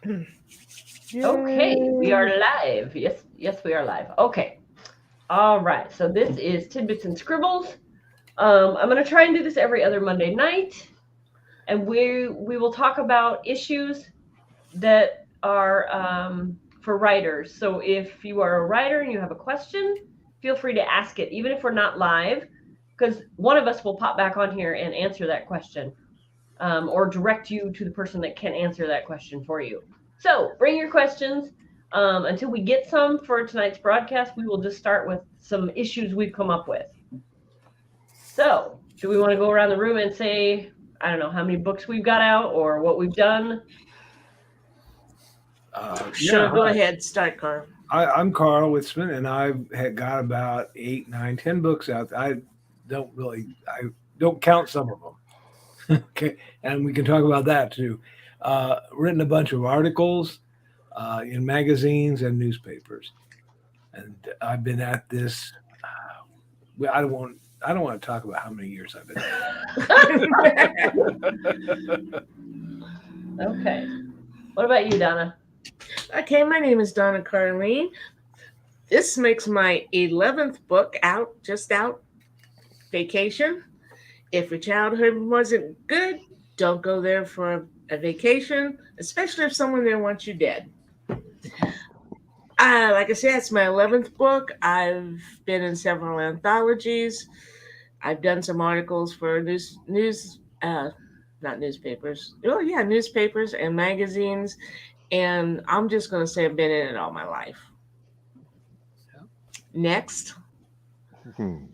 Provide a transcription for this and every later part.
Okay, we are live. Yes, we are live. Okay. All right. So this is Tidbits and Scribbles. I'm going to try and do this every other Monday night, and we will talk about issues that are for writers. So if you are a writer and you have a question, feel free to ask it, even if we're not live, because one of us will pop back on here and answer that question, or direct you to the person that can answer that question for you. So bring your questions. Until we get some for tonight's broadcast, we will just start with some issues we've come up with. So, do we want to go around the room and say, I don't know, how many books we've got out or what we've done? Sure, go ahead. Start, Carl. I'm Carl Witzman, and I've got about 8, 9, 10 books out. I don't count some of them. Okay, and we can talk about that too. Written a bunch of articles in magazines and newspapers, and I've been at this. I don't want to talk about how many years I've been at it. Okay. What about you, Donna? Okay, my name is Donna Carleen. This makes my 11th book out, Vacation. If your childhood wasn't good, don't go there for a vacation, especially if someone there wants you dead. Like I said, it's my 11th book. I've been in several anthologies. I've done some articles for newspapers and magazines. And I'm just going to say I've been in it all my life. Next. Want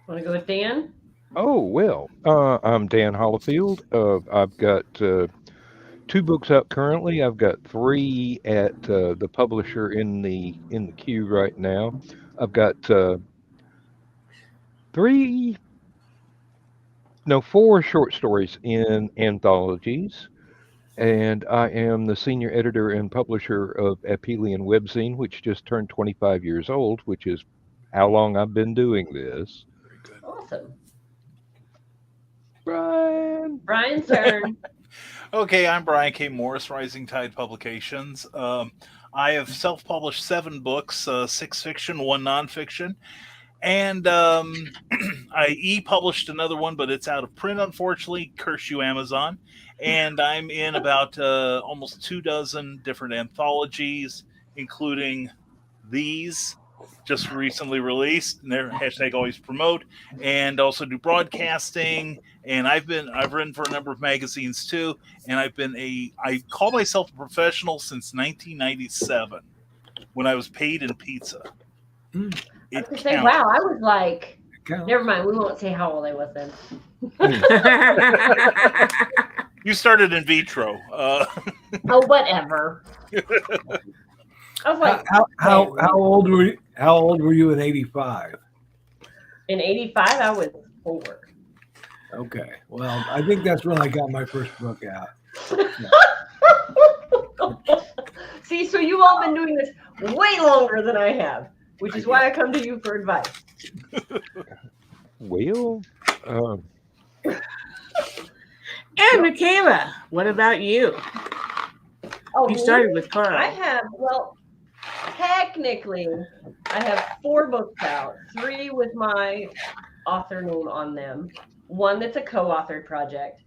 to go with Dan? Oh, well, I'm Dan Hollifield. I've got 2 books out currently. I've got 3 at the publisher in the queue right now. I've got 4 short stories in anthologies. And I am the senior editor and publisher of Apelian Webzine, which just turned 25 years old, which is how long I've been doing this. Awesome. Brian's turn. Okay, I'm Brian K. Morris, Rising Tide Publications. I have self-published 7 books, 6 fiction, 1 nonfiction. And I e-published another one, but it's out of print, unfortunately. Curse you, Amazon. And I'm in about almost 24 different anthologies, including these, just recently released. And they're #always-promote, and also do broadcasting. And I've written for a number of magazines too. And I call myself a professional since 1997, when I was paid in pizza. Wow, I was like, never mind. We won't say how old I was then. You started in vitro. Oh, whatever. I was like, how old were you? How old were you in '85? In '85, I was 4. Okay, well, I think that's when I got my first book out. See, so you've all been doing this way longer than I have, which is why I come to you for advice. Well, and Michaela, what about you? Oh, you started with Carl. Technically, I have 4 books out, 3 with my author name on them, 1 that's a co-authored project,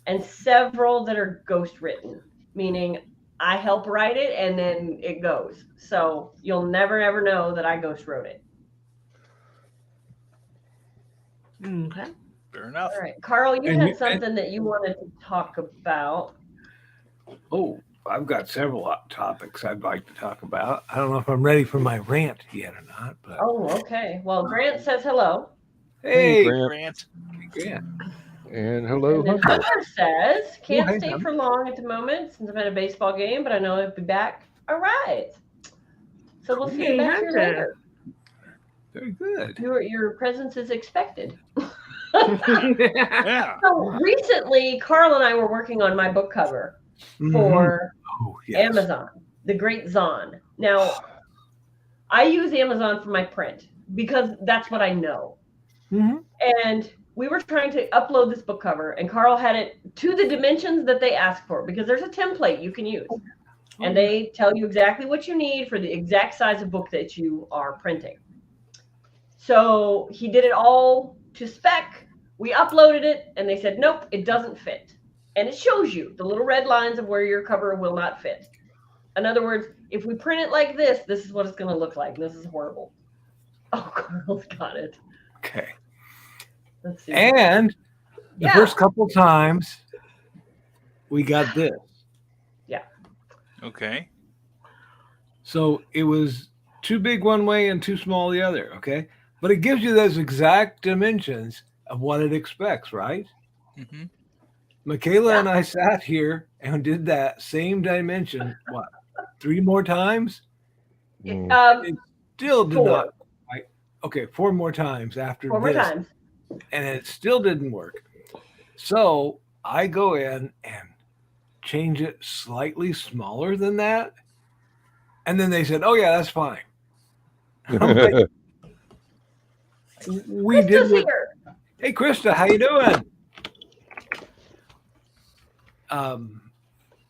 and several that are ghost written, meaning I help write it and then it goes. So you'll never ever know that I ghost wrote it. Okay. Fair enough. All right. Carl, you had something that you wanted to talk about. Oh, I've got several topics I'd like to talk about. I don't know if I'm ready for my rant yet or not. But oh, okay. Well, Grant says hello. Hey, Grant. Grant. And hello, And then Hunter. Hunter says, can't hey, stay Hunter. for long at the moment since I'm at a baseball game, but I know I'll be back. All right. So we'll see you back here later. Very good. Your presence is expected. Yeah. So recently, Carl and I were working on my book cover for Amazon, the Great Zon. Now, I use Amazon for my print because that's what I know. Mm-hmm. And we were trying to upload this book cover, and Carl had it to the dimensions that they asked for because there's a template you can use. And they tell you exactly what you need for the exact size of book that you are printing. So he did it all to spec. We uploaded it, and they said, nope, it doesn't fit. And it shows you the little red lines of where your cover will not fit. In other words, if we print it like this is what it's going to look like. This is horrible. Oh, Carl's got it. Okay. Let's see. And the Yeah. first couple times we got this. Okay. So it was too big one way and too small the other, okay? But it gives you those exact dimensions of what it expects, right? Mm-hmm. Michaela and I sat here and did that same dimension, what, 3 more times? It still did 4. not. Okay, 4 more times after 4 more this. times. And it still didn't work. So I go in and change it slightly smaller than that. And then they said, oh, yeah, that's fine. I'm like, we did Krista's what, here. hey, Krista, how you doing?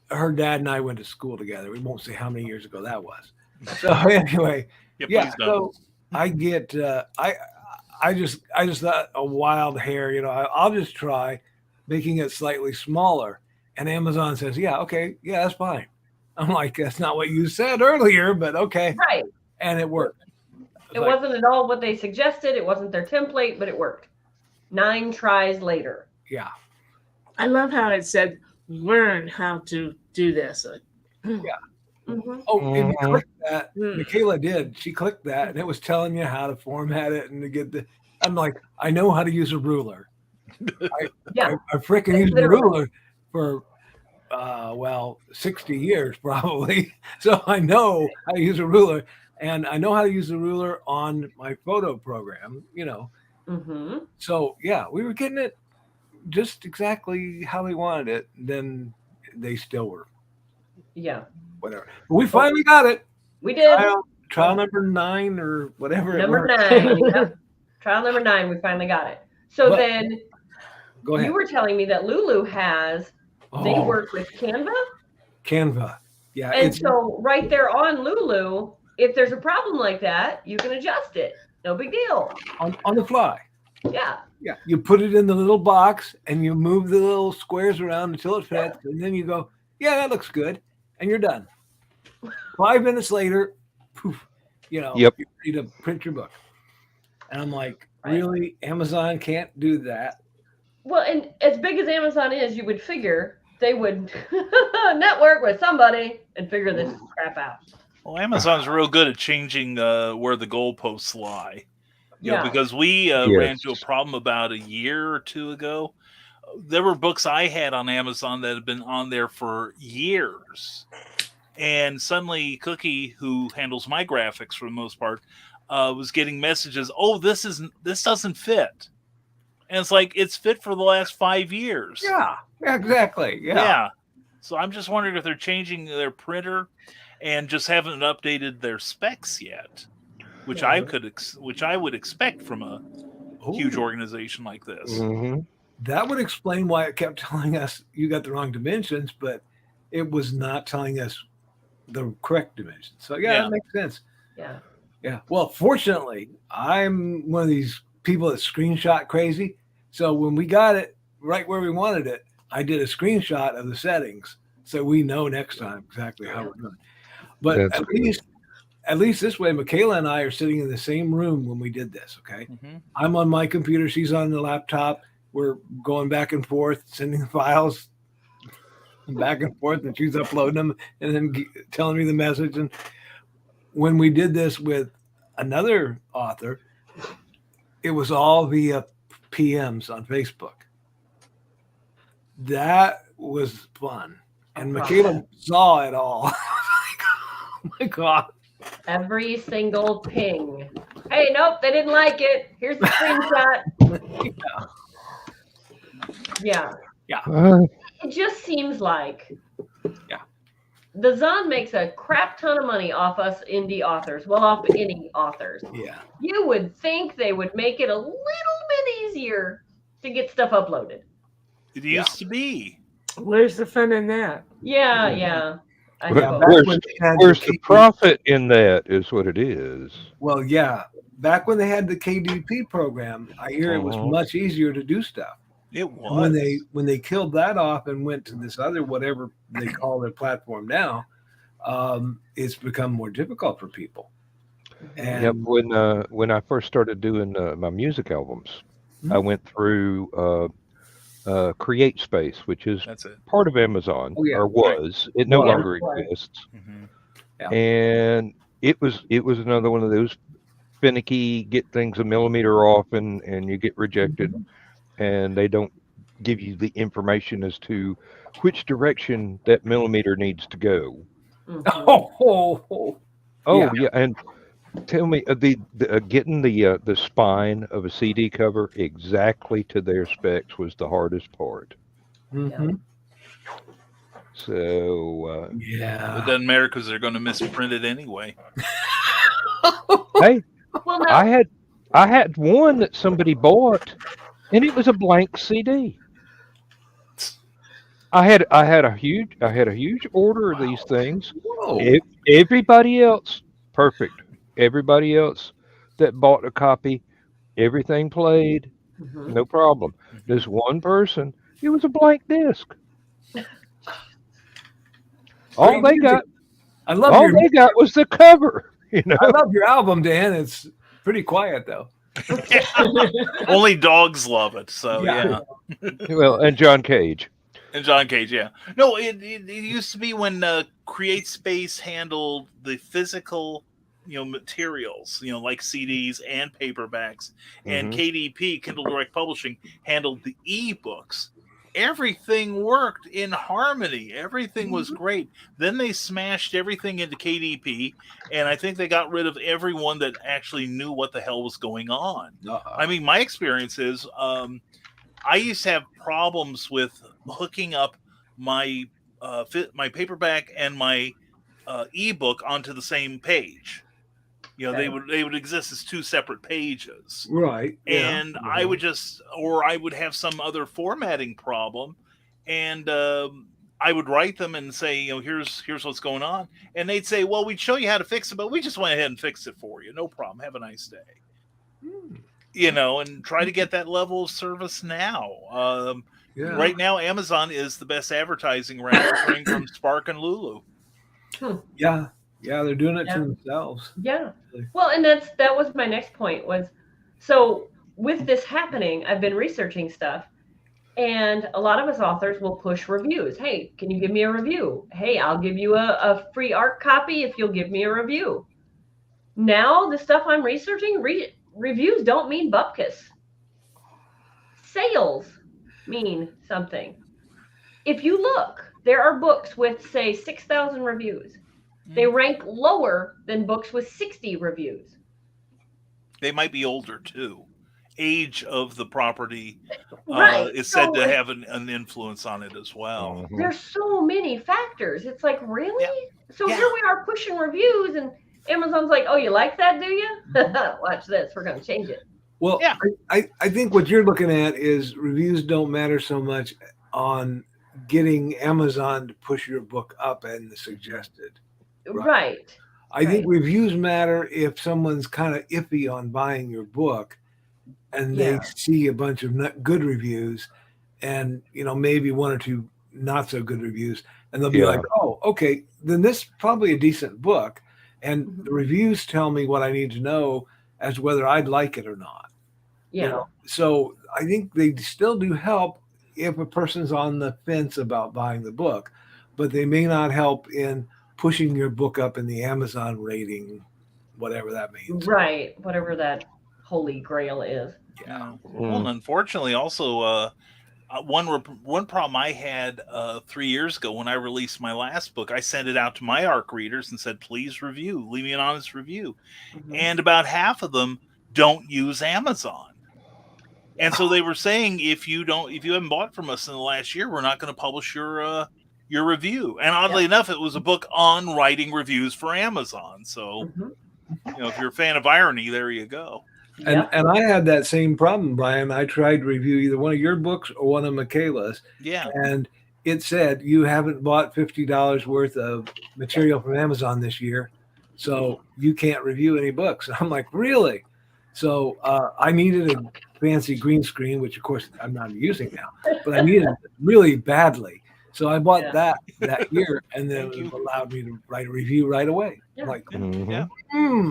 Her dad and I went to school together. We won't say how many years ago that was. So anyway, yeah. So I get I just thought a wild hair. You know, I'll just try making it slightly smaller. And Amazon says, yeah, okay, yeah, that's fine. I'm like, that's not what you said earlier, but okay. Right. And it worked. It wasn't at all what they suggested. It wasn't their template, but it worked. 9 tries later. Yeah. I love how it said, learn how to do this. Yeah. Mm-hmm. Oh, and you clicked that. Michaela did. She clicked that, and it was telling you how to format it and to get the. I'm like, I know how to use a ruler. I freaking used a ruler for 60 years probably. So I know how to use a ruler, and I know how to use the ruler on my photo program. You know. Mm-hmm. So yeah, we were getting it just exactly how we wanted it. Then they still were. Yeah. Whatever. But we finally got it. We did. Trial number 9 or whatever. Number 9. Yep. Trial number 9. We finally got it. So then go ahead. You were telling me that Lulu has, they work with Canva? Canva. Yeah. And so right there on Lulu, if there's a problem like that, you can adjust it. No big deal. On the fly. Yeah. Yeah. You put it in the little box and you move the little squares around until it fits. And then you go, yeah, that looks good. And you're done. 5 minutes later, poof, you know, Yep. you're ready to print your book. And I'm like, really? Amazon can't do that? Well, and as big as Amazon is, you would figure they would network with somebody and figure this crap out. Well, Amazon's real good at changing where the goalposts lie. You know, because we ran into a problem about a year or 2 ago. There were books I had on Amazon that had been on there for years. And suddenly Cookie, who handles my graphics for the most part, was getting messages, oh, this doesn't fit. And it's like, it's fit for the last 5 years. Yeah, exactly. Yeah. So I'm just wondering if they're changing their printer and just haven't updated their specs yet, which I would expect from a huge organization like this. Mm-hmm. That would explain why it kept telling us you got the wrong dimensions, but it was not telling us the correct dimensions. So that makes sense. Yeah. Yeah. Well, fortunately, I'm one of these people that's screenshot crazy. So when we got it right where we wanted it, I did a screenshot of the settings so we know next time exactly how we're doing. But at least this way, Michaela and I are sitting in the same room when we did this. Okay. Mm-hmm. I'm on my computer. She's on the laptop. We're going back and forth, sending files back and forth, and she's uploading them and then telling me the message. And when we did this with another author, it was all via PMs on Facebook. That was fun. And Michaela saw it all. Oh my God. Every single ping. Hey, nope, they didn't like it. Here's the screenshot. Yeah. It just seems like the Zon makes a crap ton of money off us indie authors. Well, off any authors. Yeah. You would think they would make it a little bit easier to get stuff uploaded. It used to be. Where's the fun in that? Yeah. I Yeah, suppose. back when they had Where's the KDP profit in that? Is what it is. Well, yeah, back when they had the KDP program, I hear it was Mhm. much easier to do stuff. It And when was. they killed that off and went to this other whatever they call their platform now, it's become more difficult for people. Yep. And When I first started doing my music albums, I Mhm. went through Create Space, which is That's it. part of Amazon, Oh, yeah. or was. It no Was. Yeah, longer it was. exists. Hmm. Yeah. And it was another one of those finicky, get things a millimeter off and you get rejected, and they don't give you the information as to which direction that millimeter needs to go. Mhm. oh, yeah. Oh yeah, and tell me the getting the spine of a CD cover exactly to their specs was the hardest part. Mhm. So Well, it Yeah. doesn't matter because they're going to misprint it anyway. hey, Well, now, I had one that somebody bought, and it was a blank CD. I had a huge order of these things. Whoa. Everybody else perfect. Everybody else that bought a copy, everything played, mhm. no problem. This one person, it was a blank disc. All Great they music. got, I love all your they got was the cover. You I know. love your album, Dan. It's pretty quiet though. Only dogs love it. So Yeah. yeah. Well, and John Cage. And John Cage, yeah. No, it used to be when Create Space handled the physical, materials, like CDs and paperbacks, and Hmm. KDP, Kindle Direct Publishing, handled the ebooks. Everything worked in harmony. Everything was great. Then they smashed everything into KDP, and I think they got rid of everyone that actually knew what the hell was going on. I mean, my experience is I used to have problems with hooking up my my paperback and my ebook onto the same page. Okay. They would exist as two separate pages, Right. Yeah. and I would I would have some other formatting problem, and I would write them and say, here's what's going on, and they'd say, well, we'd show you how to fix it, but we just went ahead and fixed it for you, no problem. Have a nice day. And try to get that level of service now. Yeah. Right now, Amazon is the best advertising around Ingram, Spark, and Lulu. Yeah. Yeah. They're doing it Yeah. to themselves. Yeah. Well, and that was my next point was, so with this happening, I've been researching stuff, and a lot of us authors will push reviews. Hey, can you give me a review? Hey, I'll give you a free art copy if you'll give me a review. Now, the stuff I'm researching, reviews don't mean bupkis. Sales mean something. If you look, there are books with, say, 6,000 reviews. They rank lower than books with 60 reviews. They might be older too. Age of the property Right. is So said to have an influence on it as well. Mhm. there's so many factors. It's like, really? Yeah. So Yeah. here we are pushing reviews, and Amazon's like, oh, you like that, do you? Watch this. We're going to change it. Well, Yeah. I think what you're looking at is reviews don't matter so much on getting Amazon to push your book up and the suggested. Right. I think reviews matter if someone's kind of iffy on buying your book and they Yeah. see a bunch of good reviews and, maybe one or two not so good reviews. And they'll be like, oh, okay, then this is probably a decent book. And the reviews tell me what I need to know as to whether I'd like it or not. Yeah. So I think they still do help if a person's on the fence about buying the book, but they may not help in pushing your book up in the Amazon rating, whatever that means. Right. Whatever that holy grail is. Yeah. Well, and unfortunately, also one problem I had 3 years ago when I released my last book, I sent it out to my ARC readers and said, please review, leave me an honest review. And about half of them don't use Amazon. And so they were saying, if you haven't bought from us in the last year, we're not going to publish your review. And oddly enough, it was a book on writing reviews for Amazon. So, if you're a fan of irony, there you go. And I had that same problem, Brian. I tried to review either one of your books or one of Michaela's. Yeah. And it said you haven't bought $50 worth of material from Amazon this year, so you can't review any books. I'm like, really? So I needed a fancy green screen, which of course I'm not using now, but I needed it really badly. So I bought that year, and then it allowed me to write a review right away. Yeah. Like, Mhm.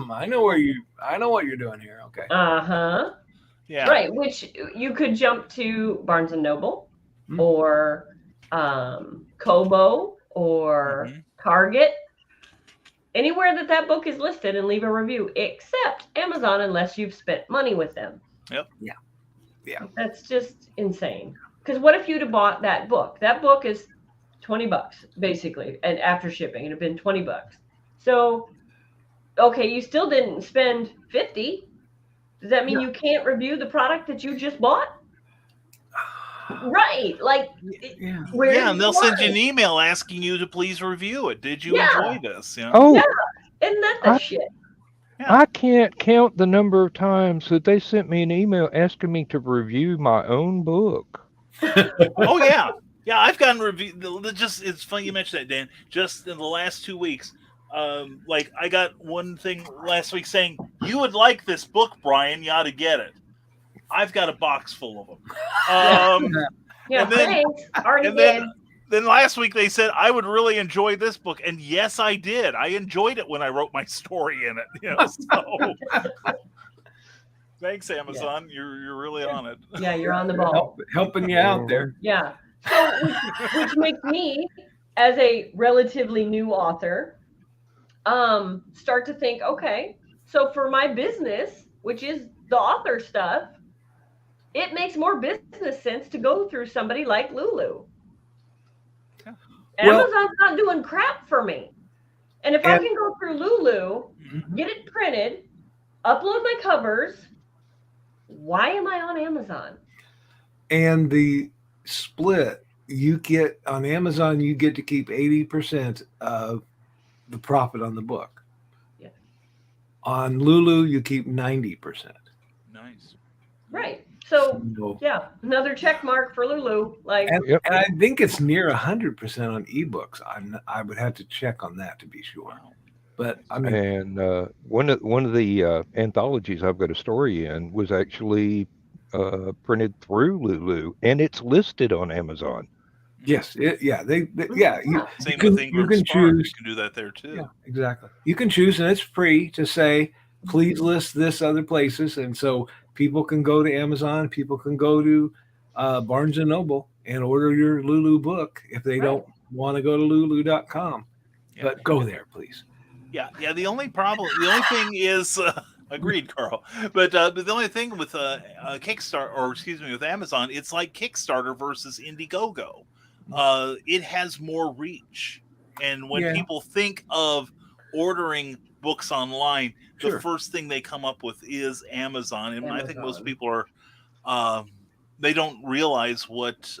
I know what you're doing here. Okay. Yeah. Right, which you could jump to Barnes and Noble or Kobo or Target, anywhere that book is listed, and leave a review, except Amazon, unless you've spent money with them. Yep. Yeah. That's just insane. Because what if you'd have bought that book? That book is $20 basically, and after shipping, it'd have been $20. So, okay, you still didn't spend $50. Does that mean you can't review the product that you just bought? Right. Like, and they'll send you an email asking you to please review it. Did you enjoy this? You know? Oh, isn't that the shit? Yeah. I can't count the number of times that they sent me an email asking me to review my own book. Oh, yeah. Yeah, I've gotten review. It's funny you mentioned that, Dan. Just in the last 2 weeks, like I got one thing last week saying, you would like this book, Brian. You ought to get it. I've got a box full of them. Then last week they said I would really enjoy this book, and yes, I did. I enjoyed it when I wrote my story in it. You know, so thanks, Amazon. You're really on it. Yeah, you're on the ball. Helping you out there. Yeah. So, which makes me, as a relatively new author, start to think, okay, so for my business, which is the author stuff, it makes more business sense to go through somebody like Lulu. Amazon's not doing crap for me. And if I can go through Lulu, get it printed, upload my covers, why am I on Amazon? And the split, you get on Amazon, you get to keep 80% of the profit on the book. Yes. On Lulu, you keep 90%. Nice. Right. So another check mark for Lulu. Like, and I think it's near 100% on ebooks. I would have to check on that to be sure. But I mean, and one of the anthologies I've got a story in was actually printed through Lulu, and it's listed on Amazon. Yes, Same with you can choose. You can do that there too. Yeah, exactly. You can choose, and it's free to say, please list this other places, and so people can go to Amazon. People can go to Barnes and Noble and order your Lulu book if they don't want to go to Lulu.com. Yeah. But go there, please. Yeah. The only thing is. Agreed, Carl. But the only thing with Kickstarter, with Amazon, it's like Kickstarter versus Indiegogo. It has more reach, and when people think of ordering books online, the first thing they come up with is Amazon. And I think most people are they don't realize what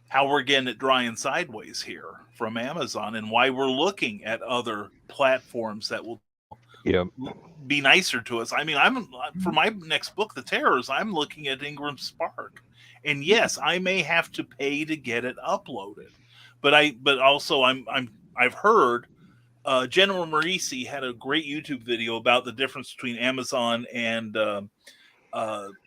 how we're getting it dry and sideways here from Amazon, and why we're looking at other platforms that will be nicer to us. I mean, for my next book, The Terrors, I'm looking at Ingram Spark, and yes, I may have to pay to get it uploaded, but also I've heard General Marisi had a great YouTube video about the difference between Amazon and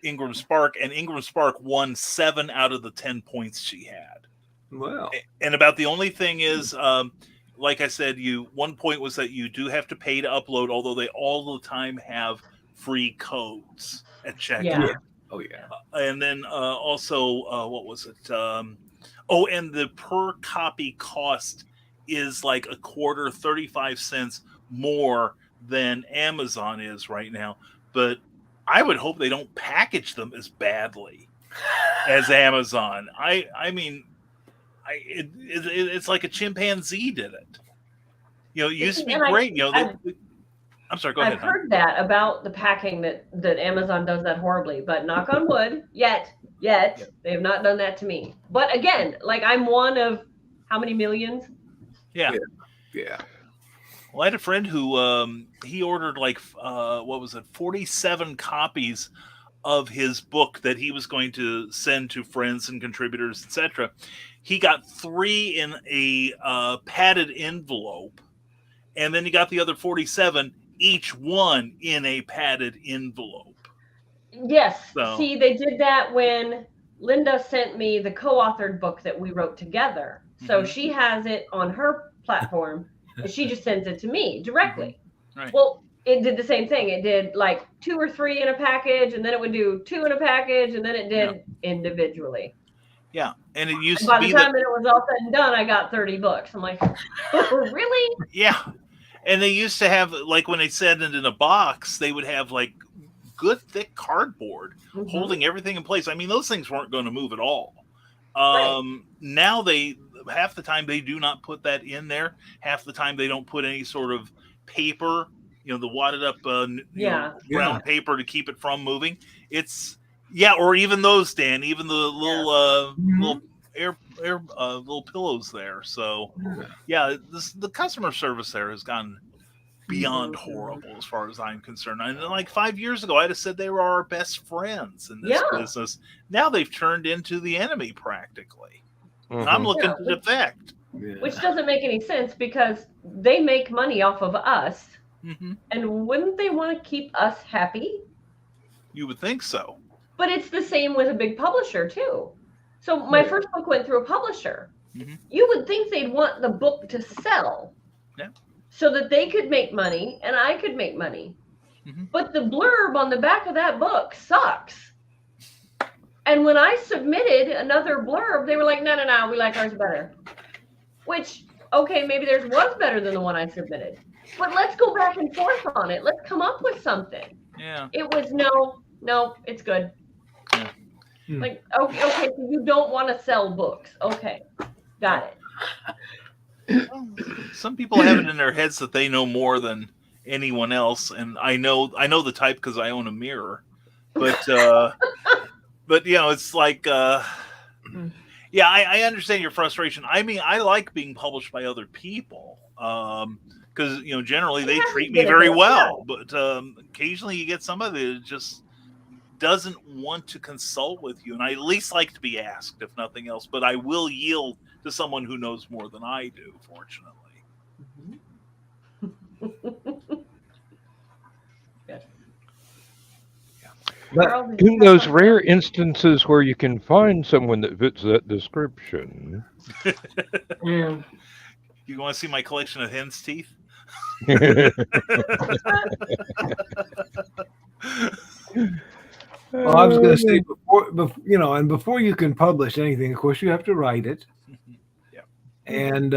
Ingram Spark, and Ingram Spark won 7 out of the 10 points she had. Wow! And about the only thing is. Like I said, one point was that you do have to pay to upload, although they all the time have free codes at checkout. Yeah. Oh yeah. And then also, what was it? And the per copy cost is like a quarter, 35 cents more than Amazon is right now. But I would hope they don't package them as badly as Amazon. I mean. It's like a chimpanzee did it. It used to be great. I'm sorry, go ahead. I've heard that about the packing that Amazon does that horribly, but knock on wood, yet they have not done that to me. But again, like I'm one of how many millions? Yeah. Well, I had a friend who he ordered 47 copies of his book that he was going to send to friends and contributors, etc. He got 3 in a padded envelope, and then he got the other 47, each one in a padded envelope. Yes. So- See, they did that when Linda sent me the co-authored book that we wrote together. So Mhm. she has it on her platform, and she just sends it to me directly. Right. Well, it did the same thing. It did like 2 or 3 in a package, and then it would do 2 in a package, and then it did individually. Yeah, and it used And by to the be time that, that it was all said and done, I got 30 books. I'm like, really? yeah, and they used to have, like, when they sent it in a box, they would have like good thick cardboard Mhm. holding everything in place. I mean, those things weren't going to move at all. Right. Now half the time they do not put that in there. Half the time they don't put any sort of paper, the wadded up brown paper to keep it from moving. Or even those, Dan, even the little little little pillows there. So the customer service there has gone beyond horrible as far as I'm concerned. And like 5 years ago, I'd have said they were our best friends in this business. Now they've turned into the enemy practically. Mhm. And I'm looking to defect. Yeah. Which doesn't make any sense because they make money off of us. Mm-hmm. And wouldn't they want to keep us happy? You would think so. But it's the same with a big publisher too. So my first book went through a publisher. Mm-hmm. You would think they'd want the book to sell. Yeah. So that they could make money and I could make money. Mm-hmm. But the blurb on the back of that book sucks. And when I submitted another blurb, they were like, no, we like ours better. Which, okay, maybe theirs was better than the one I submitted. But let's go back and forth on it. Let's come up with something. Yeah. It was no, it's good. Yeah. Like, okay, so you don't want to sell books. Okay, got it. Well, some people have it in their heads that they know more than anyone else, and I know the type because I own a mirror. But it's like I understand your frustration. I mean, I like being published by other people because generally they treat me very well. But occasionally you get somebody that just doesn't want to consult with you, and I at least like to be asked, if nothing else. But I will yield to someone who knows more than I do, fortunately. But In those rare instances where you can find someone that fits that description. Yeah. You want to see my collection of hen's teeth? well, I was going to say before you can publish anything, of course, you have to write it. Yeah. And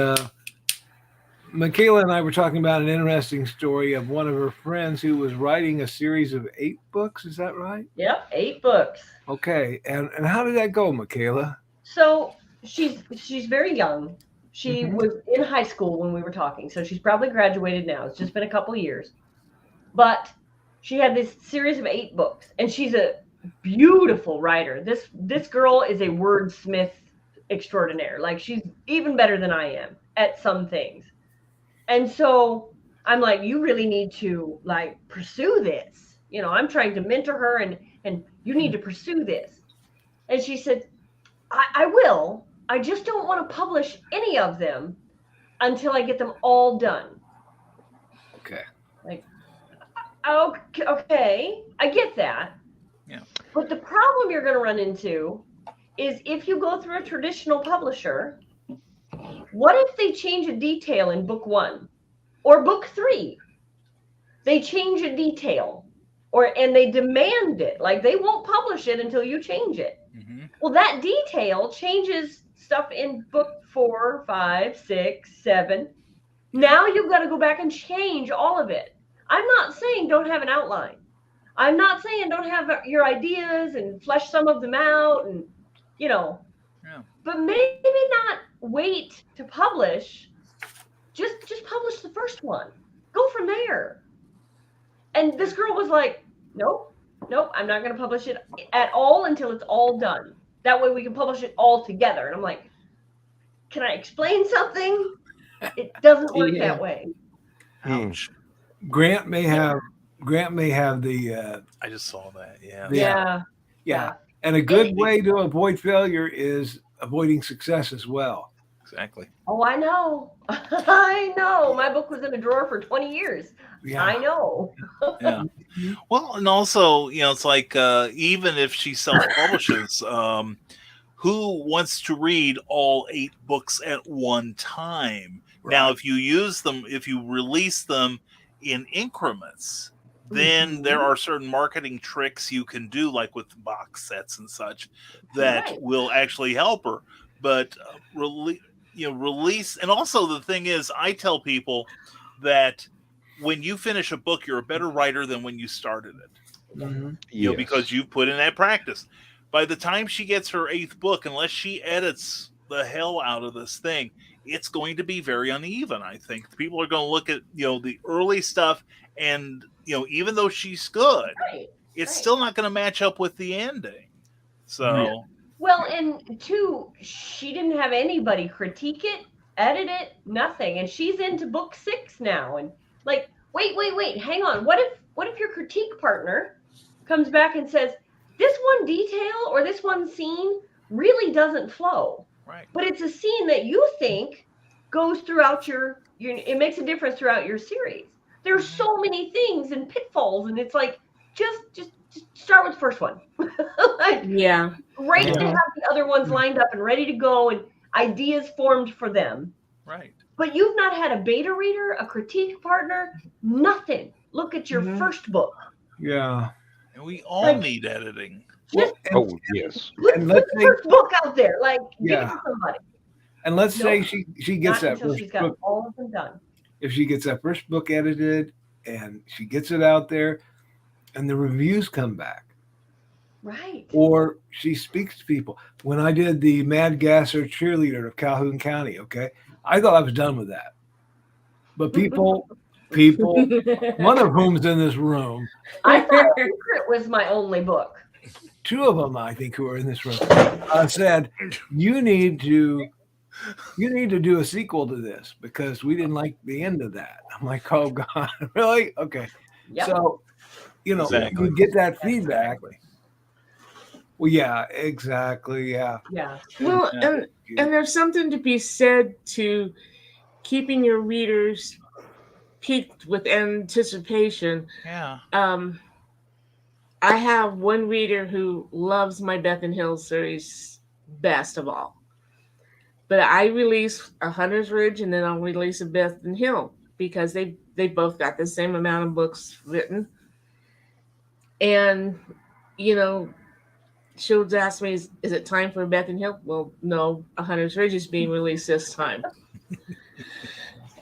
Michaela and I were talking about an interesting story of one of her friends who was writing a series of 8 books. Is that right? Yep, 8 books. Okay. And how did that go, Michaela? So she's very young. She was in high school when we were talking, so she's probably graduated now. It's just been a couple years. But she had this series of 8 books, and she's a beautiful writer. This girl is a wordsmith extraordinaire. Like, she's even better than I am at some things. And so I'm like, you really need to pursue this. I'm trying to mentor her and you need to pursue this. And she said, I will. I just don't want to publish any of them until I get them all done. Okay. Okay, I get that. Yeah. But the problem you're going to run into is if you go through a traditional publisher, what if they change a detail in book 1 or book 3? They change a detail and they demand it. Like, they won't publish it until you change it. Mm-hmm. Well, that detail changes stuff in book 4, 5, 6, 7. Now you've got to go back and change all of it. I'm not saying don't have an outline. I'm not saying don't have your ideas and flesh some of them out and, but maybe not wait to publish. Just publish the first one. Go from there. And this girl was like, nope, I'm not going to publish it at all until it's all done. That way we can publish it all together. And I'm like, can I explain something? It doesn't work that way. Ouch. Grant may have Grant may have the I just saw that. Yeah. Yeah. Yeah. and a good way to avoid failure is avoiding success as well. Exactly. Oh, I know. I know. My book was in a drawer for 20 years. Yeah. I know. Yeah. Well, and also, it's like even if she self-publishes, who wants to read all 8 books at one time? Now, Right. if you release them in increments, then there are certain marketing tricks you can do, like with box sets and such, that Right. will actually help her. But release, and also the thing is, I tell people that when you finish a book, you're a better writer than when you started it. Mhm. Yes. Because you've put in that practice. By the time she gets her 8th book, unless she edits the hell out of this thing, it's going to be very uneven. I think people are going to look at the early stuff, and even though she's good, Right. it's Right. still not going to match up with the ending. So Well, and two, she didn't have anybody critique it, edit it, nothing. And she's into book 6 now. And like, wait, hang on. What if your critique partner comes back and says, this one detail or this one scene really doesn't flow, right, but it's a scene that you think goes throughout your it makes a difference throughout your series. There's so many things and pitfalls, and it's like, just start with the first one. Like, Yeah. great to Yeah. have the other ones lined up and ready to go and ideas formed for them. right. But you've not had a beta reader, a critique partner, nothing. Look at your first book. Yeah. And we all need editing. Well, Oh, yes. Put And let's the say, first book out there. Like, give it Yeah. to somebody. and let's No. say she gets Not that until first she's got book. all of them done. If she gets that first book edited and she gets it out there, and the reviews come back, Right. or she speaks to people. When I did the Mad Gasser cheerleader of Calhoun County, okay, I thought I was done with that. But people, one of whom's in this room, I thought Secret was my only book. 2 of them, I think, who are in this room, said, you need to do a sequel to this because we didn't like the end of that. I'm like, oh God, really? Okay. Yep. So, Exactly. you get that feedback. Well, yeah, exactly. Yeah. Yeah. Well, Yeah. and there's something to be said to keeping your readers piqued with anticipation. Yeah. I have one reader who loves my Beth and Hill series best of all. But I release a Hunter's Ridge and then I'll release a Beth and Hill because they both got the same amount of books written. And, she'll ask me, is it time for Beth and Hill? Well, no, a Hunter's Ridge is being released this time.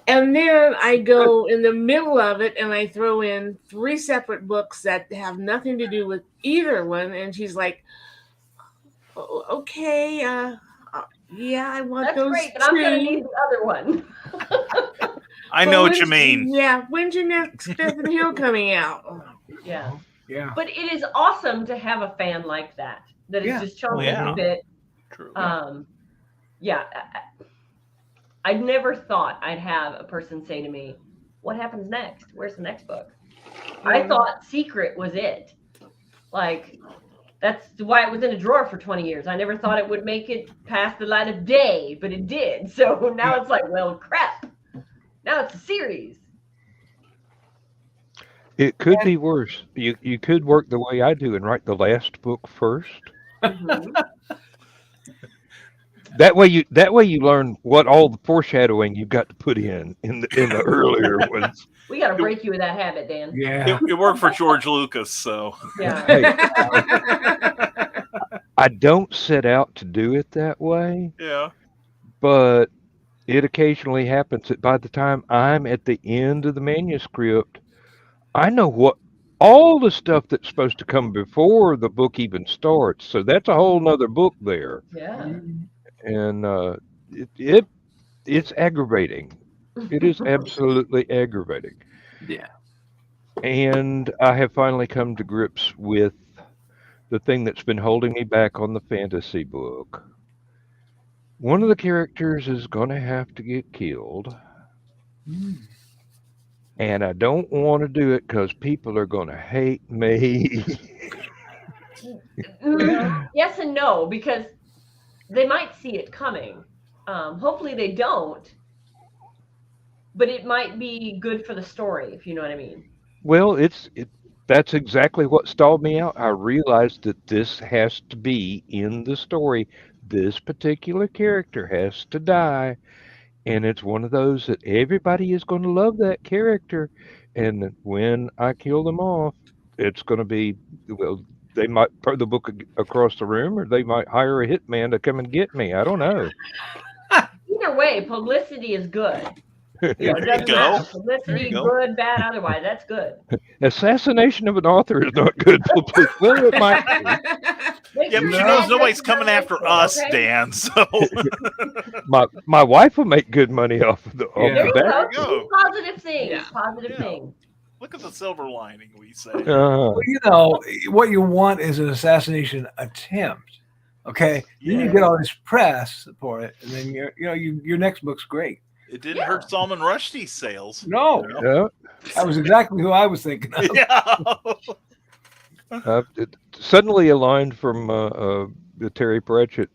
And then I go in the middle of it and I throw in 3 separate books that have nothing to do with either one. And she's like, oh, okay, yeah, I want That's those great, but I'm going to two. need the other one. I But know what you when's- mean. Yeah, when's your next Beth and Hill coming out? Yeah. Yeah. But it is awesome to have a fan like that is Yeah. just chosen Yeah. to fit. True. Yeah. I never thought I'd have a person say to me, what happens next? Where's the next book? I thought Secret was it. Like, that's why it was in a drawer for 20 years. I never thought it would make it past the light of day, but it did. So now it's like, well, crap. Now it's a series. It could be worse. You could work the way I do and write the last book first. Mhm. That way you learn what all the foreshadowing you've got to put in the earlier ones. We got to break you of that habit, Dan. Yeah. It worked for George Lucas, so Yeah. Hey, I don't set out to do it that way, yeah. but it occasionally happens that by the time I'm at the end of the manuscript, I know what all the stuff that's supposed to come before the book even starts. So that's a whole nother book there. Yeah. And it's aggravating. It is absolutely aggravating. Yeah. And I have finally come to grips with the thing that's been holding me back on the fantasy book. One of the characters is going to have to get killed. and I don't want to do it because people are going to hate me. Yes and no, because they might see it coming. Hopefully they don't, but it might be good for the story, if you know what I mean. Well, that's exactly what stalled me out. I realized that this has to be in the story. This particular character has to die, and it's one of those that everybody is going to love that character. And when I kill them off, it's going to be, well, they might throw the book across the room, or they might hire a hitman to come and get me. I don't know. Either way, publicity is good. There It you doesn't go. matter. There Publicity, you go. good, bad, otherwise, that's good. Assassination of an author is not good publicity. Well, it might be. Make Yeah, sure but she your knows address nobody's is coming on after LinkedIn, us, okay? Dan. So My wife will make good money off of Yeah. There the you bat. go. There you go. See positive things. Yeah. Positive Yeah. things. look at the silver lining, we say. Uh, Well, you know, what you want is an assassination attempt. Okay, then you Yeah. get all this press for it, and then your next book's great. It didn't Yeah. hurt Salman Rushdie's sales. No, You know? yeah. that was exactly who I was thinking of. Yeah. Suddenly a line from the Terry Pratchett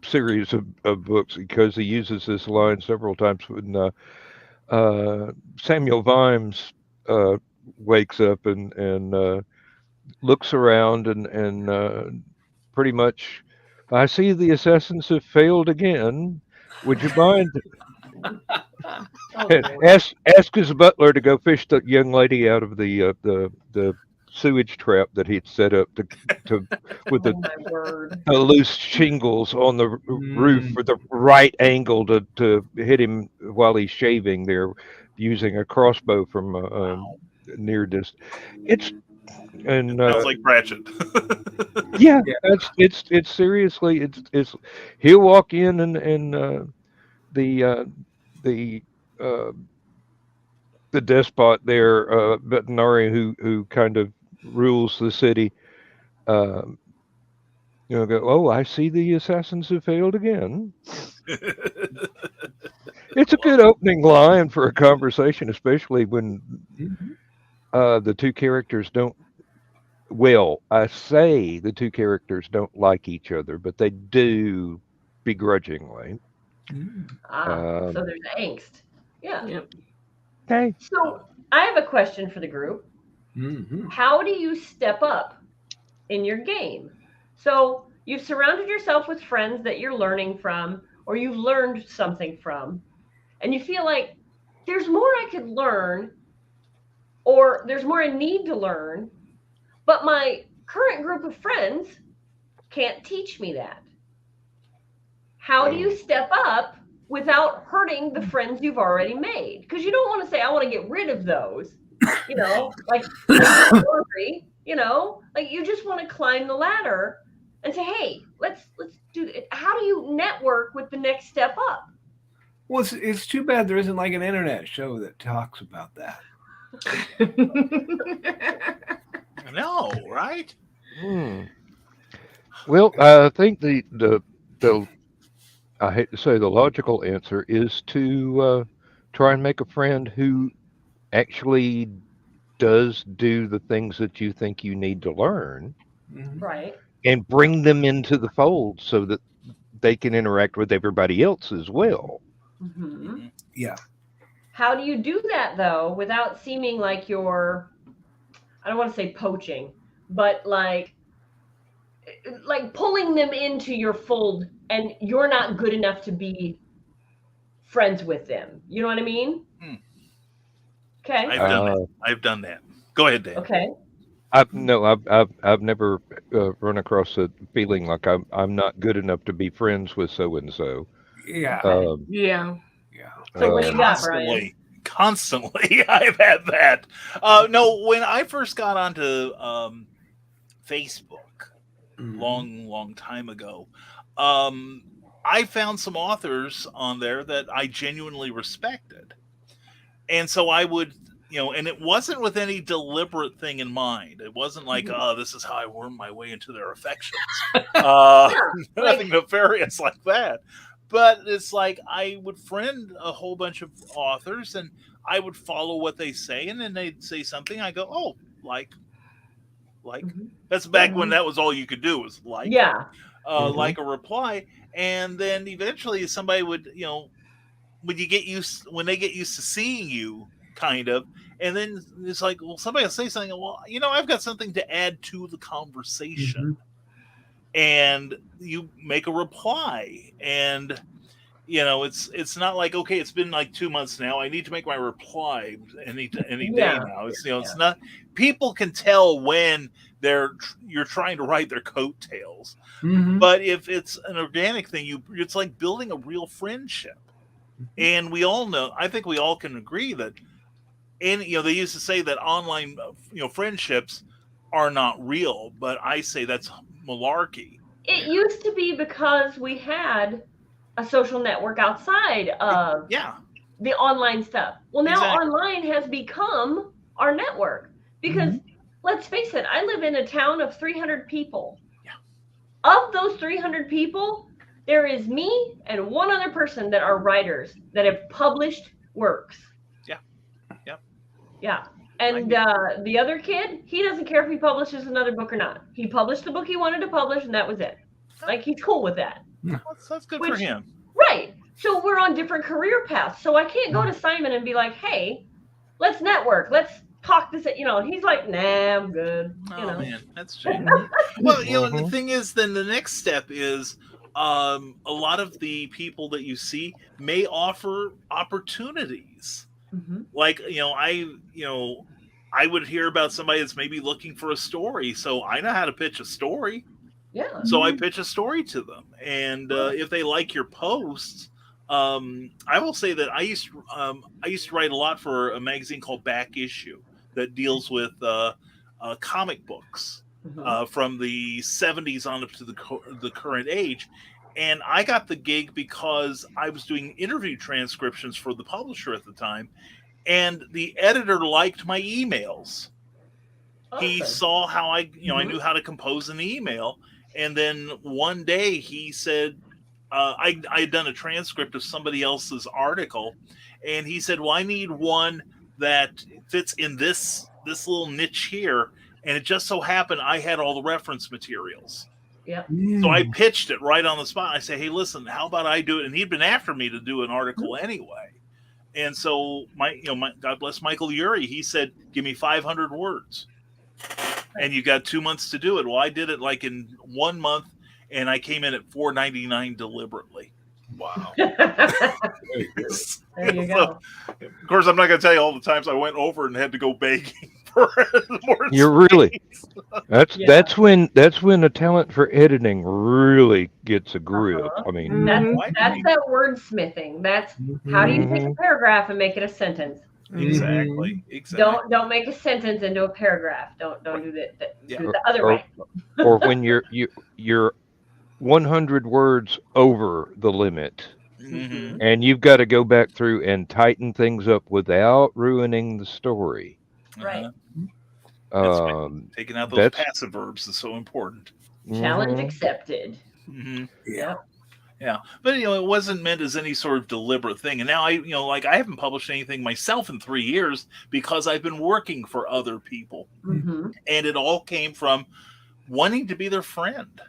series of books, because he uses this line several times when Samuel Vimes wakes up and looks around and pretty much, I see the assassins have failed again. Would you mind Oh, Lord. ask his butler to go fish the young lady out of the sewage trap that he'd set up to with Oh, my word. the loose shingles on the roof Mm. for the right angle to hit him while he's shaving there, using a crossbow from near distance. It's and Sounds like Pratchett. yeah, Yeah. it's seriously it's he'll walk in and the the uh, the despot there, Vetinari, who kind of rules the city, um, go, oh, I see the assassins have failed again. It's a good opening line for a conversation, especially when Mhm. the two characters don't. Well, I say the two characters don't like each other, but they do begrudgingly. Mm. So Um, there's angst. Yeah. Yep. okay. So I have a question for the group. Mhm. How do you step up in your game? So you've surrounded yourself with friends that you're learning from, or you've learned something from, and you feel like there's more I could learn, or there's more I need to learn, but my current group of friends can't teach me that. How do you step up without hurting the friends you've already made? Because you don't want to say, I want to get rid of those, like Rory, like you just want to climb the ladder and say, hey, let's do it. How do you network with the next step up? Well, it's too bad there isn't like an internet show that talks about that. No, right? Hmm. Well, I think the I hate to say the logical answer is to try and make a friend who actually does do the things that you think you need to learn, Mhm. Right. and bring them into the fold so that they can interact with everybody else as well. Mm-hmm. Yeah. How do you do that though without seeming like you're, I don't want to say poaching, but like pulling them into your fold and you're not good enough to be friends with them. You know what I mean? Hmm. Okay. I've done that. Go ahead, Dan. Okay. I've never run across a feeling like I'm not good enough to be friends with so and so. Yeah. Yeah. Yeah. So what do you got, Brian? Constantly, I've had that. No, when I first got onto Facebook, Mhm. long time ago, I found some authors on there that I genuinely respected, and so I would, and it wasn't with any deliberate thing in mind. It wasn't like, oh, this is how I worm my way into their affections. Nothing nefarious like that. But it's like I would friend a whole bunch of authors, and I would follow what they say, and then they'd say something. I go, oh, like. Mhm. That's back when that was all you could do was like. Yeah. Like a reply, and then eventually somebody would, when they get used to seeing you, kind of, and then it's like, well, somebody will say something. Well, I've got something to add to the conversation, and you make a reply, and it's not like, okay, it's been like 2 months now, I need to make my reply any day now. It's not. People can tell when you're trying to ride their coattails. But if it's an organic thing, it's like building a real friendship. And we all know, I think we all can agree that, and they used to say that online friendships are not real, but I say that's malarkey. It used to be because we had a social network outside of the online stuff. Well, now online has become our network because let's face it, I live in a town of 300 people. Yeah. Of those 300 people, there is me and one other person that are writers that have published works. Yeah. Yep. Yeah. And the other kid, he doesn't care if he publishes another book or not. He published the book he wanted to publish, and that was it. Like, he's cool with that. That's good for him. Right. So we're on different career paths. So I can't go to Simon and be like, hey, let's network. Let's talk this. He's like, nah, I'm good. Oh, man, that's shame. Well, the thing is, then the next step is a lot of the people that you see may offer opportunities. Like, I would hear about somebody that's maybe looking for a story. So I know how to pitch a story. Yeah. So I pitch a story to them, and if they like your posts, I will say that I used to write a lot for a magazine called Back Issue that deals with comic books from the 70s on up to the current age, and I got the gig because I was doing interview transcriptions for the publisher at the time, and the editor liked my emails. Awesome. He saw how I knew how to compose an email. And then one day he said, I had done a transcript of somebody else's article, and he said, well, I need one that fits in this little niche here. And it just so happened I had all the reference materials. Yeah. So I pitched it right on the spot. I said, hey, listen, how about I do it? And he'd been after me to do an article anyway. And so my God bless Michael Urey, he said, give me 500 words. And you got 2 months to do it. Well, I did it like in 1 month, and I came in at $4.99 deliberately. Wow. There you go. Of course, I'm not going to tell you all the times I went over and had to go begging for more. You're really. That's when a talent for editing really gets a grip. I mean, that's that wordsmithing. That's how do you take a paragraph and make it a sentence? Exactly. Don't make a sentence into a paragraph. Don't do that. Do the other way. Or when you're 100 words over the limit, and you've got to go back through and tighten things up without ruining the story. Right. Taking out those passive verbs is so important. Challenge accepted. Yeah. Yeah, but it wasn't meant as any sort of deliberate thing. And now I haven't published anything myself in 3 years because I've been working for other people, and it all came from wanting to be their friend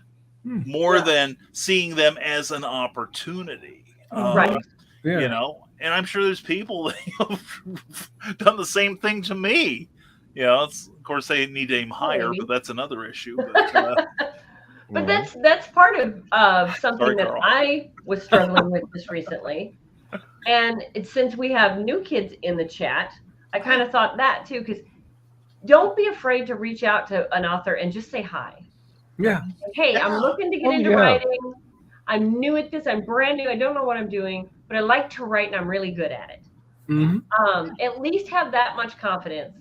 more than seeing them as an opportunity. Right. And I'm sure there's people that have done the same thing to me. Of course they need to aim higher, but that's another issue. But that's part of something that I was struggling with just recently. And since we have new kids in the chat, I kind of thought that too, because don't be afraid to reach out to an author and just say hi. Yeah. Hey, I'm looking to get into writing. I'm new at this. I'm brand new. I don't know what I'm doing, but I like to write and I'm really good at it. At least have that much confidence.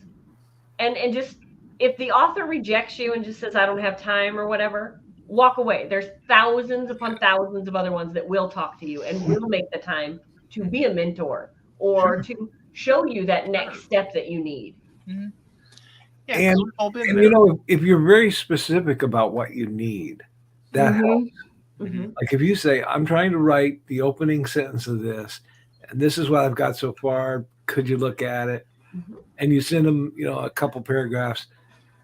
And just, if the author rejects you and just says, I don't have time or whatever, walk away. There's thousands upon thousands of other ones that will talk to you and will make the time to be a mentor or to show you that next step that you need. Yeah, and if you're very specific about what you need, that helps. Like if you say, I'm trying to write the opening sentence of this, and this is what I've got so far, could you look at it? Mhm. And you send them, a couple paragraphs.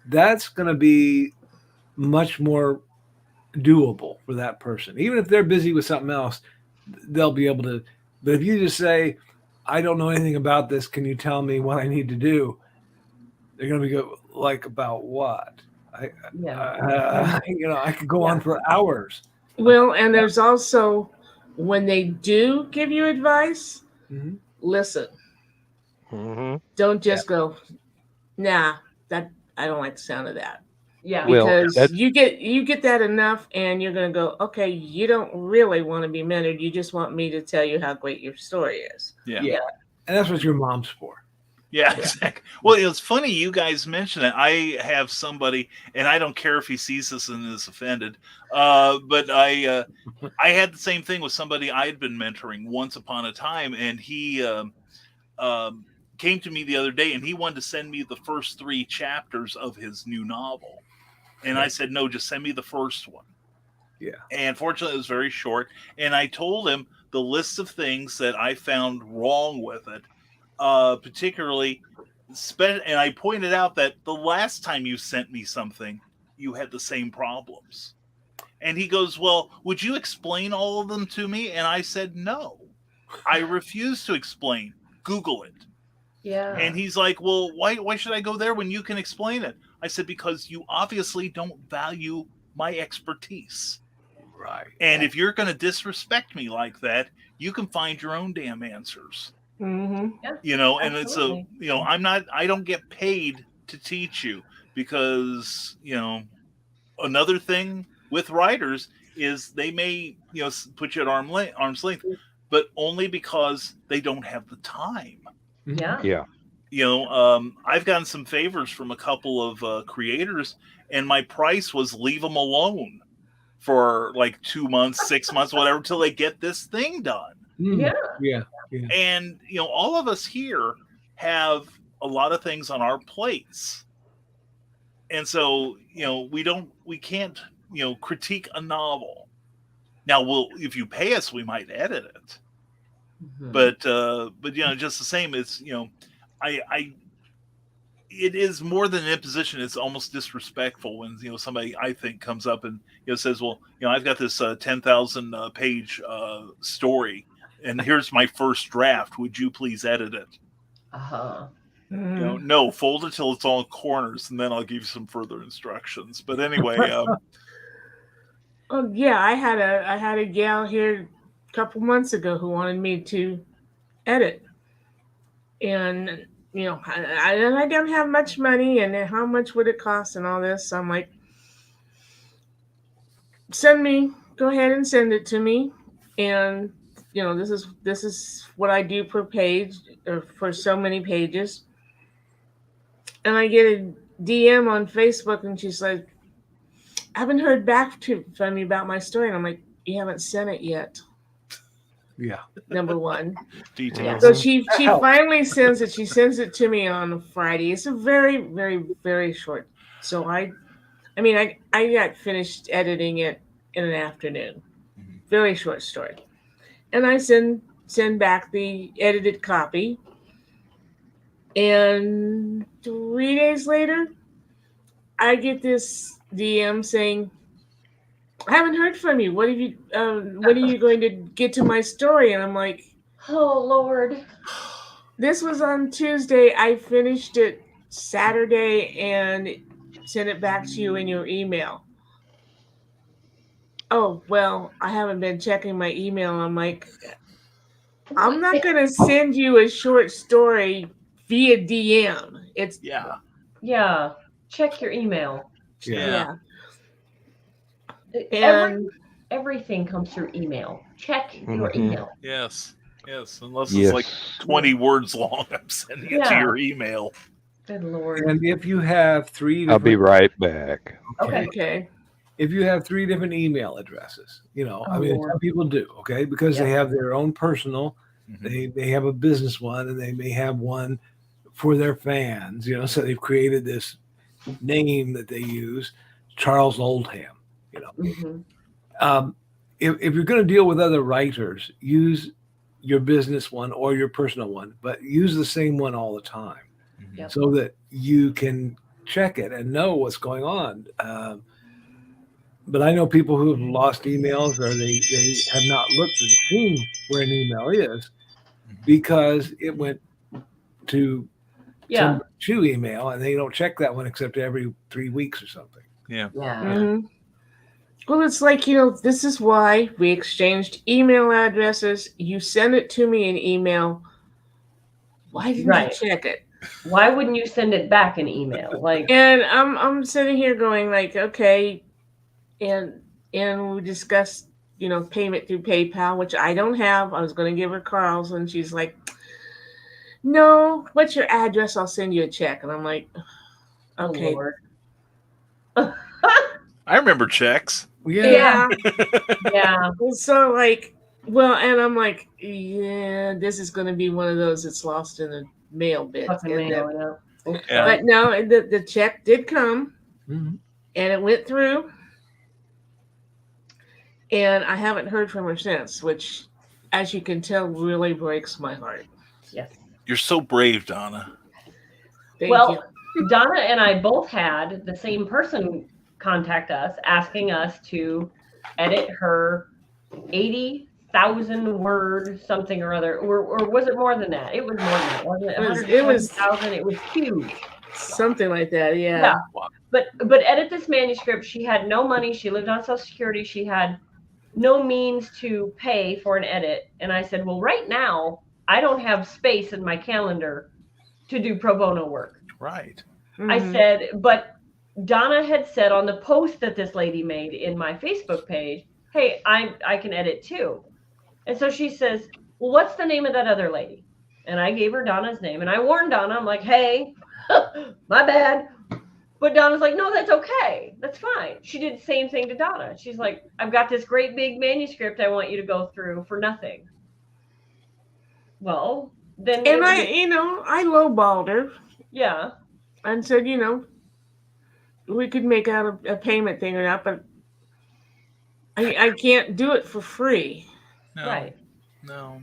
That's going to be much more doable for that person. Even if they're busy with something else, they'll be able to. But if you just say, I don't know anything about this, can you tell me what I need to do? They're going to be like, about what? Yeah. I could go on for hours. Well, and there's also when they do give you advice, Mhm. listen. Hmm. Don't just go, nah, that I don't like the sound of that. Yeah. Well, Because that's you get that enough and you're gonna go, okay, you don't really want to be mentored. You just want me to tell you how great your story is. Yeah. Yeah. And that's what your mom's for. Yeah, exactly. Well, it's funny you guys mention it. I have somebody, and I don't care if he sees this and is offended, but I had the same thing with somebody I had been mentoring once upon a time, and he came to me the other day, and he wanted to send me the first 3 chapters of his new novel, and I said, no, just send me the first one. Yeah. And fortunately, it was very short, and I told him the list of things that I found wrong with it. Particularly, and I pointed out that the last time you sent me something, you had the same problems. And he goes, well, would you explain all of them to me? And I said, no, I refuse to explain. Google it. Yeah. And he's like, well, why should I go there when you can explain it? I said, because you obviously don't value my expertise. Right. And if you're going to disrespect me like that, you can find your own damn answers. Mm-hmm. And Absolutely. it's I don't get paid to teach you because, another thing with writers is they may, put you at arm's length, but only because they don't have the time. Yeah. yeah. I've gotten some favors from a couple of creators, and my price was leave them alone for like 2 months, 6 months, whatever, until they get this thing done. Yeah. Yeah. And, all of us here have a lot of things on our plates. And so, we can't, critique a novel. Now, if you pay us, we might edit it. Mhm. But just the same, it's, it is more than an imposition. It's almost disrespectful when, somebody I think comes up and, says, well, I've got this 10,000 page story, and here's my first draft. Would you please edit it? Uh-huh. No, fold it till it's all corners, and then I'll give you some further instructions. But anyway, Oh yeah, I had a gal here a couple months ago who wanted me to edit, and I don't have much money, and how much would it cost, and all this. So I'm like, go ahead and send it to me, and this is what I do per page or for so many pages, and I get a DM on Facebook, and she's like, I haven't heard back from you about my story, and I'm like, you haven't sent it yet. Yeah. Number one. details. So she helps. finally sends it. She sends it to me on a Friday. It's a very, very, very short. So I got finished editing it in an afternoon. Very short story. And I send back the edited copy. And 3 days later, I get this DM saying, I haven't heard from you. When are you going to get to my story? And I'm like, Oh, Lord. this was on Tuesday. I finished it Saturday and sent it back to you in your email. Oh, well, I haven't been checking my email. I'm like, I'm not going to send you a short story via DM. It's Yeah. Yeah. Check your email. yeah. Every, And everything comes through email. Check your Mhm. email. Yes. Unless Yes. it's like 20 words long, I'm sending it to your email. Good Lord. And if you have 3 I'll be different, right back. Okay. okay. if you have 3 different email addresses, I mean, Lord. some people do, okay, because they Yeah. have their own personal, they have a business one, and they may have one for their fans, so they've created this name that they use, Charles Oldham, Mhm. if you're going to deal with other writers, use your business one or your personal one, but use the same one all the time Yep. so that you can check it and know what's going on. But I know people who have lost emails or they have not looked and seen where an email is because it went to Yeah. some shoe email and they don't check that one except every 3 weeks or something. Yeah. Yeah. Mhm. Well, it's like, this is why we exchanged email addresses. You send it to me in email. Why didn't Right. you check it? Why wouldn't you send it back an email? Like, And I'm sitting here going like, okay, and we discussed, payment through PayPal, which I don't have. I was going to give her Carl's, and she's like, no, what's your address? I'll send you a check. And I'm like, okay. oh Lord. I remember checks. Yeah. Yeah. So like, well, and I'm like, yeah, this is going to be one of those that's lost in the mail bit. Fucking And mail, Yeah. But no, the check did come, Mm-hmm. and it went through, and I haven't heard from her since, which, as you can tell, really breaks my heart. Yes. You're so brave, Donna. Thank Well, you. Donna and I both had the same person contact us asking us to edit her 80,000 word something or other, or was it more than that? It was more than that, wasn't it? It was 120,000. It was huge. something like that, yeah. Yeah. But edit this manuscript. She had no money. She lived on Social Security. She had no means to pay for an edit. And I said, well, right now I don't have space in my calendar to do pro bono work. Right. I said, but Donna had said on the post that this lady made in my Facebook page, hey, I can edit too. And so she says, well, what's the name of that other lady? And I gave her Donna's name. And I warned Donna, I'm like, hey, my bad. But Donna's like, no, that's okay. That's fine. She did the same thing to Donna. She's like, I've got this great big manuscript I want you to go through for nothing. Well, then. And I lowballed her. Yeah. And said, we could make out a payment thing or not, but I can't do it for free. No. Right. No.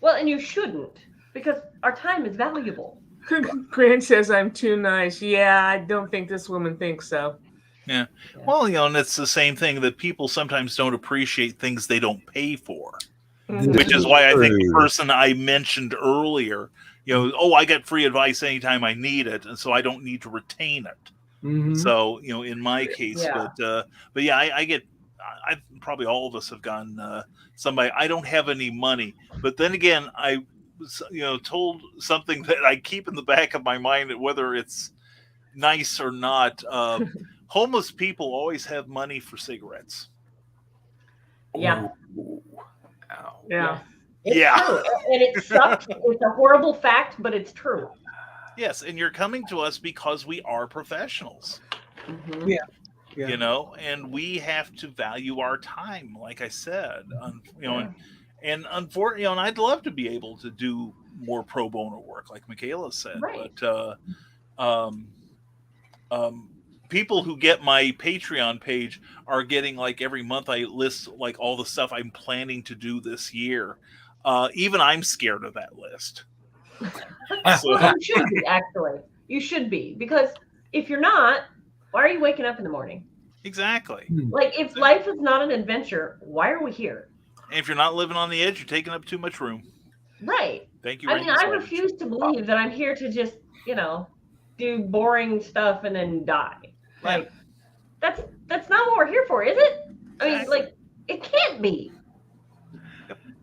Well, and you shouldn't, because our time is valuable. Grant says I'm too nice. Yeah, I don't think this woman thinks so. Yeah. Well, and it's the same thing that people sometimes don't appreciate things they don't pay for, which is why I think the person I mentioned earlier, I get free advice anytime I need it, and so I don't need to retain it. Mm-hmm. So, in my case, but yeah, I probably all of us have gone somebody, I don't have any money, but then again, I was, told something that I keep in the back of my mind, whether it's nice or not. Homeless people always have money for cigarettes. Yeah. Yeah. It's true. And it sucks. It's a horrible fact, but it's true. Yes, and you're coming to us because we are professionals. Mm-hmm. Yeah. And we have to value our time, like I said. And unfortunately, and I'd love to be able to do more pro bono work, like Michaela said. Right. But people who get my Patreon page are getting, like, every month I list like all the stuff I'm planning to do this year. Even I'm scared of that list. So, Well, you should be, actually. You should be, because if you're not, why are you waking up in the morning? exactly. Like, if life is not an adventure, why are we here? And if you're not living on the edge, you're taking up too much room. Right. Thank you. I mean, I refuse to believe that I'm here to just, do boring stuff and then die. Like, that's not what we're here for, is it? I mean, like, it can't be.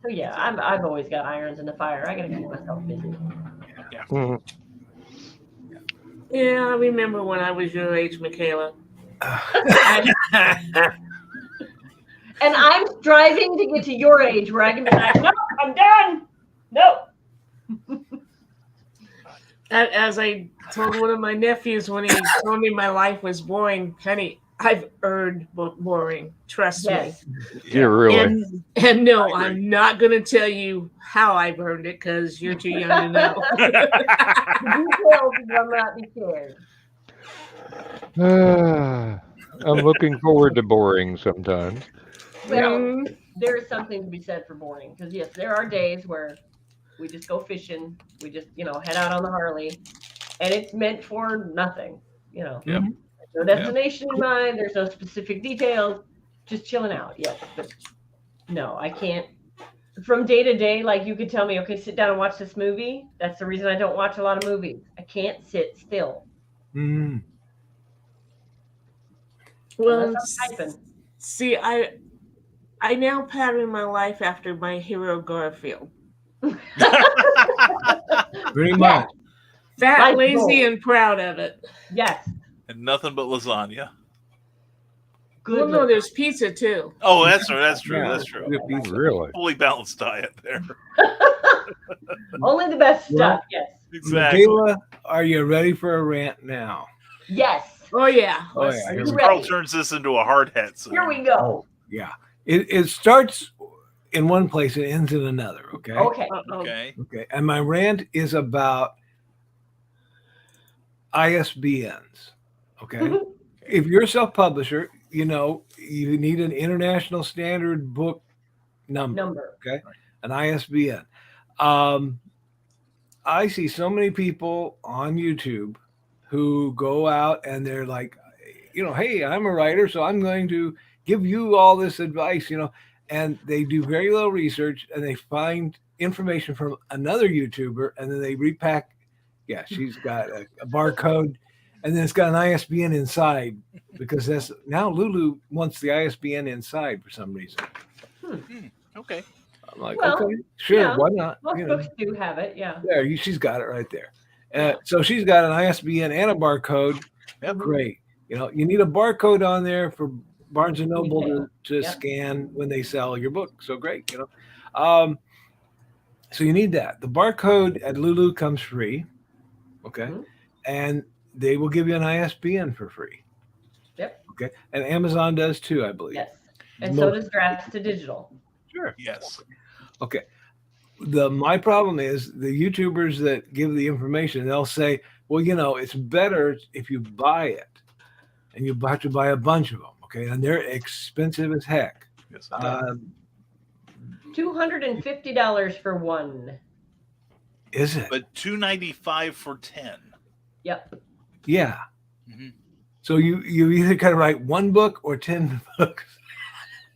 So yeah, I've always got irons in the fire. I gotta keep myself busy. Yeah. Mhm. Yeah, I remember when I was your age, Michaela. And I'm striving to get to your age where I can be like, nope, I'm done. Nope. As I told one of my nephews when he told me my life was boring, honey, I've earned boring. Trust Yes. me. Yeah, really. And no, I'm not going to tell you how I've earned it because you're too young to know. Details will not be shared. I'm looking forward to boring sometimes. Well, Mm, there is something to be said for boring. Because yes, there are days where we just go fishing, we just head out on the Harley, and it's meant for nothing. Yep. Mhm. No destination in mind. There's no specific details. Just chilling out. Yes, but no, I can't. From day to day, like you could tell me, okay, sit down and watch this movie. That's the reason I don't watch a lot of movies. I can't sit still Mhm. Well, unless I'm typing. see, I now pattern my life after my hero Garfield. Pretty much. Fat, Life lazy, goal. and proud of it. Yes. And nothing but lasagna. Good. Well, no, look. there's pizza too. Oh, that's true. That's true. Yeah. That's true. Good pizza. Really? Fully balanced diet there. Only the best Well- stuff. Yes. Exactly. Michaela, are you ready for a rant now? Yes. Oh yeah. Oh, yeah. Are Here you we Carl ready? turns this into a hard hat. So. Here we go. Yeah. It starts in one place and ends in another. Okay. Okay. Okay. Okay. And my rant is about ISBNs. Okay. If you're a self-publisher, you need an international standard book number. Okay. An ISBN. I see so many people on YouTube who go out and they're like, hey, I'm a writer, so I'm going to give you all this advice, and they do very little research and they find information from another YouTuber and then they repack. Yeah, she's got a barcode and then it's got an ISBN inside because that's now Lulu wants the ISBN inside for some reason. Okay. I'm like, Well, okay, sure, yeah. why not? Most books do have it. Yeah. There, she's got it right there. So she's got an ISBN and a barcode. Yep. Great. You need a barcode on there for Barnes and Noble to Yep. scan when they sell your book. So great. So you need that. The barcode at Lulu comes free. Okay. Mhm. And they will give you an ISBN for free. Yep. Okay. And Amazon does too, I believe. Yes. And so does Drafts to Digital. Sure. Yes. Okay. My problem is the YouTubers that give the information, they'll say, well, it's better if you buy it. And you have to buy a bunch of them. Okay. And they're expensive as heck. Yes. $250 for one. Is it? But $2.95 for 10. Yep. Yeah. Mhm. So you either got to write one book or 10 books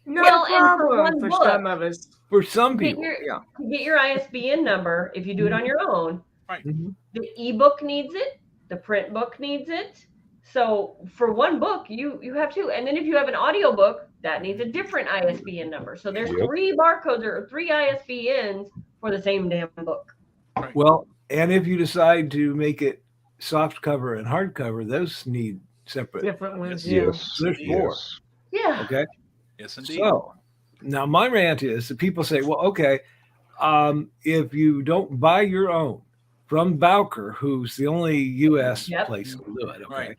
No Well, and for problem one for book- some of us. for some Get people. your- Yeah. To get your ISBN number, if you do it on your own, Mhm. the ebook needs it, the print book needs it. So for one book, you have two. And then if you have an audiobook, that needs a different ISBN number. So there's Yep. 3 barcodes or 3 ISBNs for the same damn book. Well, and if you decide to make it soft cover and hardcover, those need separate. Different ones. Yes. Yeah. There's 4. Yes. Yeah. Okay. Yes, indeed. So now my rant is that people say, well, okay, if you don't buy your own from Bowker, who's the only U.S. Yep. place to do it, okay,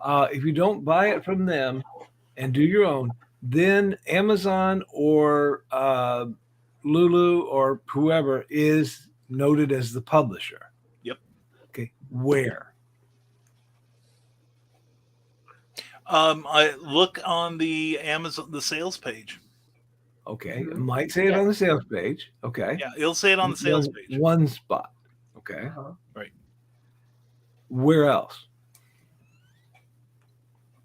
Right. if you don't buy it from them and do your own, then Amazon or Lulu or whoever is noted as the publisher. Yep. Okay. Where? I look on the Amazon, the sales page. Okay. It Mhm. might say it on the sales page. Okay. Yeah, it'll say it on the sales page. One spot. Okay. Uh-huh. Where else?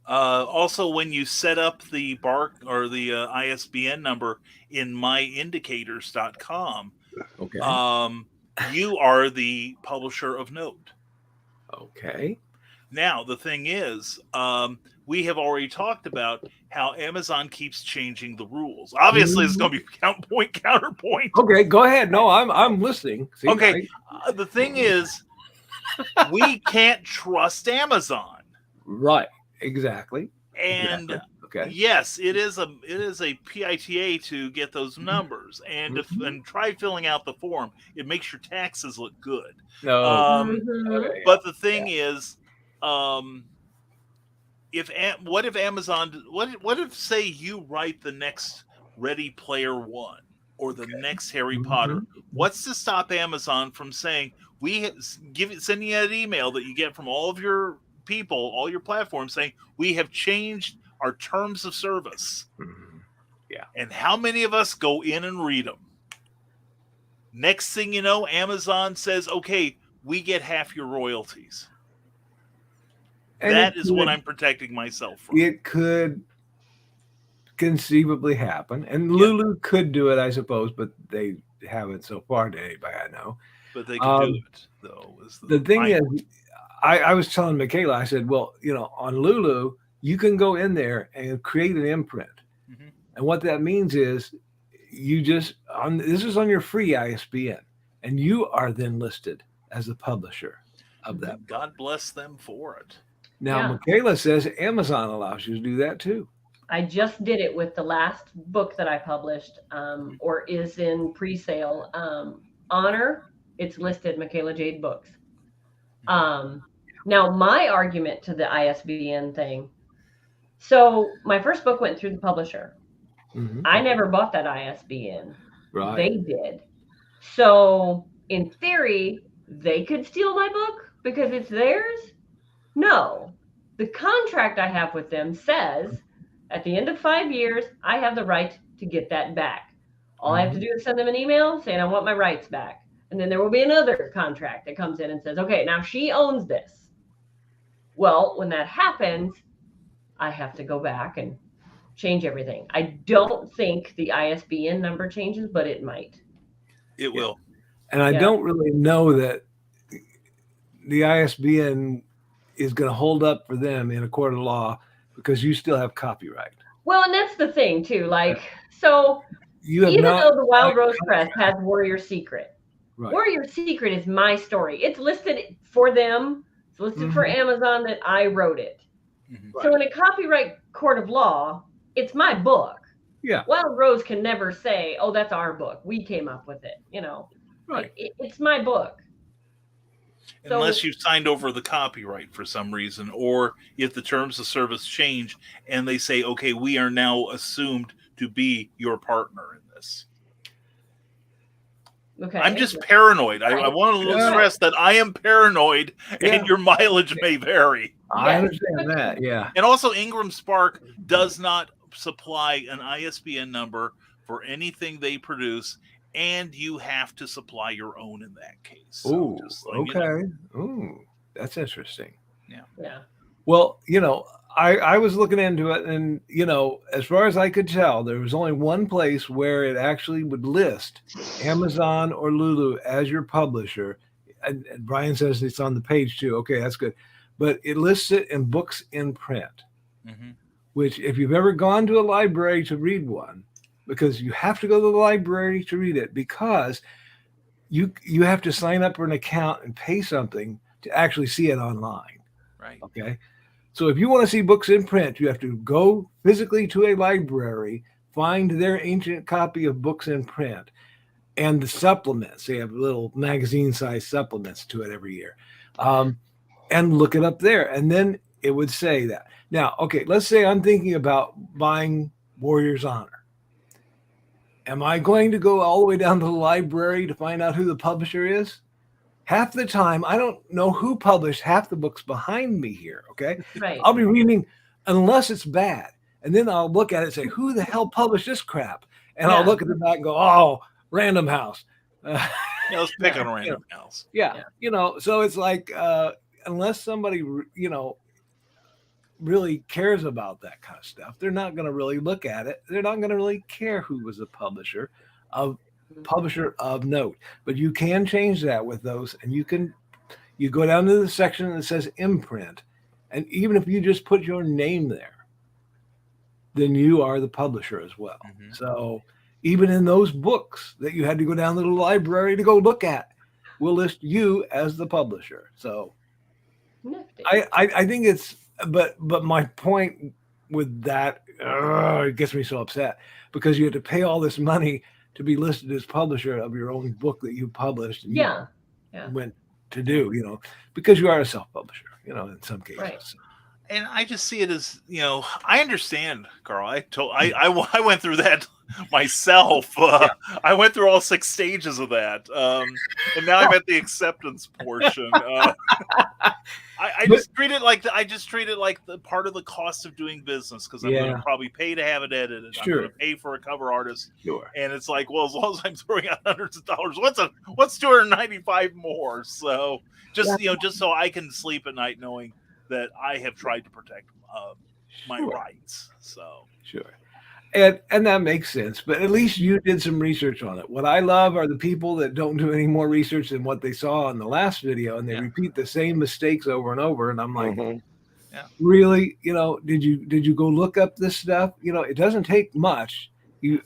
Also, when you set up the bar or the ISBN number in myindicators.com, Okay. you are the publisher of note. Okay. Now, the thing is, we have already talked about how Amazon keeps changing the rules. Obviously, it's going to be counterpoint. Okay. Go ahead. No, I'm listening. See, Okay. The thing is, we can't trust Amazon. right. Exactly. And Exactly. Okay. yes, it is a PITA to get those numbers and and try filling out the form. It makes your taxes look good. No. Mhm. Okay. But the thing is, what if Amazon? What if say you write the next Ready Player One or the next Harry Potter? What's to stop Amazon from saying sending you an email that you get from all of your people, all your platforms saying we have changed our terms of service? Mhm. Yeah. And how many of us go in and read them? Next thing you know, Amazon says, okay, we get half your royalties. And that is what I'm protecting myself from. It could conceivably happen. And Lulu could do it, I suppose, but they haven't so far to anybody I know. But they can do it, though. The thing is, I was telling Michaela, I said, well, on Lulu, you can go in there and create an imprint. Mm-hmm. And what that means is you just, this is on your free ISBN, and you are then listed as the publisher of that. God bless them for it. Now, Michaela says Amazon allows you to do that too. I just did it with the last book that I published, or is in pre-sale. Honor, it's listed Michaela Jade Books. Now, my argument to the ISBN thing. So my first book went through the publisher. Mm-hmm. I never bought that ISBN. Right. They did. So in theory, they could steal my book because it's theirs? No. The contract I have with them says at the end of 5 years, I have the right to get that back. All I have to do is send them an email saying I want my rights back. And then there will be another contract that comes in and says, okay, now she owns this. Well, when that happens, I have to go back and change everything. I don't think the ISBN number changes, but it might. It will. And I don't really know that the ISBN is going to hold up for them in a court of law because you still have copyright. Well, and that's the thing too. Like, so even though the Wild Rose Press has Warrior Secret, Warrior Secret is my story. It's listed for them. It's listed for Amazon that I wrote it. So in a copyright court of law, it's my book. Yeah. Wild Rose can never say, oh, that's our book. We came up with it. Right. It's my book. Unless you've signed over the copyright for some reason, or if the terms of service change and they say, okay, we are now assumed to be your partner in this. Okay. I'm just paranoid. I want to stress that I am paranoid and your mileage may vary. I understand that, yeah. And also Ingram Spark does not supply an ISBN number for anything they produce, and you have to supply your own in that case. So okay. Ooh, that's interesting. Yeah. Well, I was looking into it, and as far as I could tell, there was only one place where it actually would list Amazon or Lulu as your publisher. And Brian says it's on the page too. Okay, that's good. But it lists it in books in print, which if you've ever gone to a library to read one, because you have to go to the library to read it, because you have to sign up for an account and pay something to actually see it online. Right. Okay. So if you want to see books in print, you have to go physically to a library, find their ancient copy of books in print, and the supplements. They have little magazine-sized supplements to it every year. And look it up there. And then it would say that. Now, okay, let's say I'm thinking about buying Warrior's Honor. Am I going to go all the way down to the library to find out who the publisher is? Half the time, I don't know who published half the books behind me here, okay? Right. I'll be reading, unless it's bad. And then I'll look at it and say, who the hell published this crap? And I'll look at the back and go, oh, Random House. Let's pick on Random House. Yeah. So it's like, unless somebody, really cares about that kind of stuff, they're not going to really look at it. They're not going to really care who was the publisher of note. But you can change that with those, and you go down to the section that says imprint, and even if you just put your name there, then you are the publisher as well. So even in those books that you had to go down to the library to go look at, we'll list you as the publisher. So I think it's, but my point with that, it gets me so upset because you had to pay all this money to be listed as publisher of your own book that you published. And went to do, because you are a self-publisher, in some cases. Right. And I just see it as, I understand, Carl. I went through that myself. I went through all 6 stages of that. And now I'm at the acceptance portion. I just treat it like the part of the cost of doing business, because I'm going to probably pay to have it edited. Sure. I'm going to pay for a cover artist, Sure. and it's like, well, as long as I'm throwing out hundreds of dollars, what's $295 more? So just just so I can sleep at night knowing that I have tried to protect my rights. So sure. And that makes sense, but at least you did some research on it. What I love are the people that don't do any more research than what they saw in the last video, and they repeat the same mistakes over and over. And I'm like, really, did you go look up this stuff? It doesn't take much.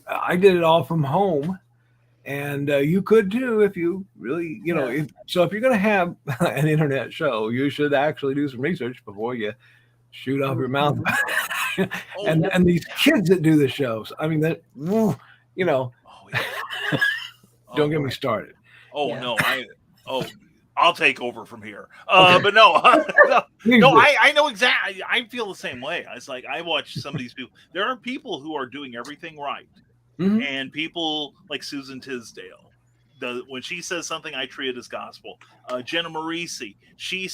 I did it all from home, and you could too if you really, if you're going to have an internet show, you should actually do some research before you shoot off your mouth. And these kids that do the shows, I mean, don't get me started. I'll take over from here. But no, I know exactly. I feel the same way. It's like I watch some of these people. There are people who are doing everything right, and people like Susan Tisdale. When she says something, I treat it as gospel. Jenna Marisi, she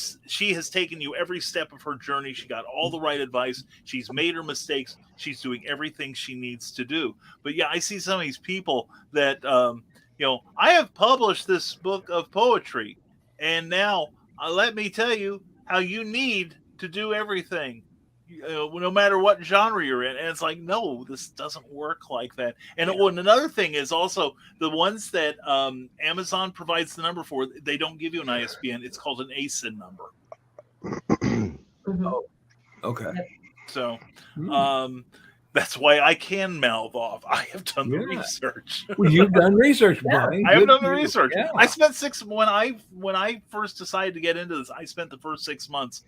has taken you every step of her journey. She got all the right advice. She's made her mistakes. She's doing everything she needs to do. But yeah, I see some of these people that, I have published this book of poetry, and now let me tell you how you need to do everything. No matter what genre you're in. And it's like, no, this doesn't work like that. And another thing is also the ones that Amazon provides the number for, they don't give you an ISBN. It's called an ASIN number. Oh, okay. So that's why I can mouth off. I have done the research. Well, you've done research, Brian. I have done the research. Yeah. I spent when I first decided to get into this, I spent the first 6 months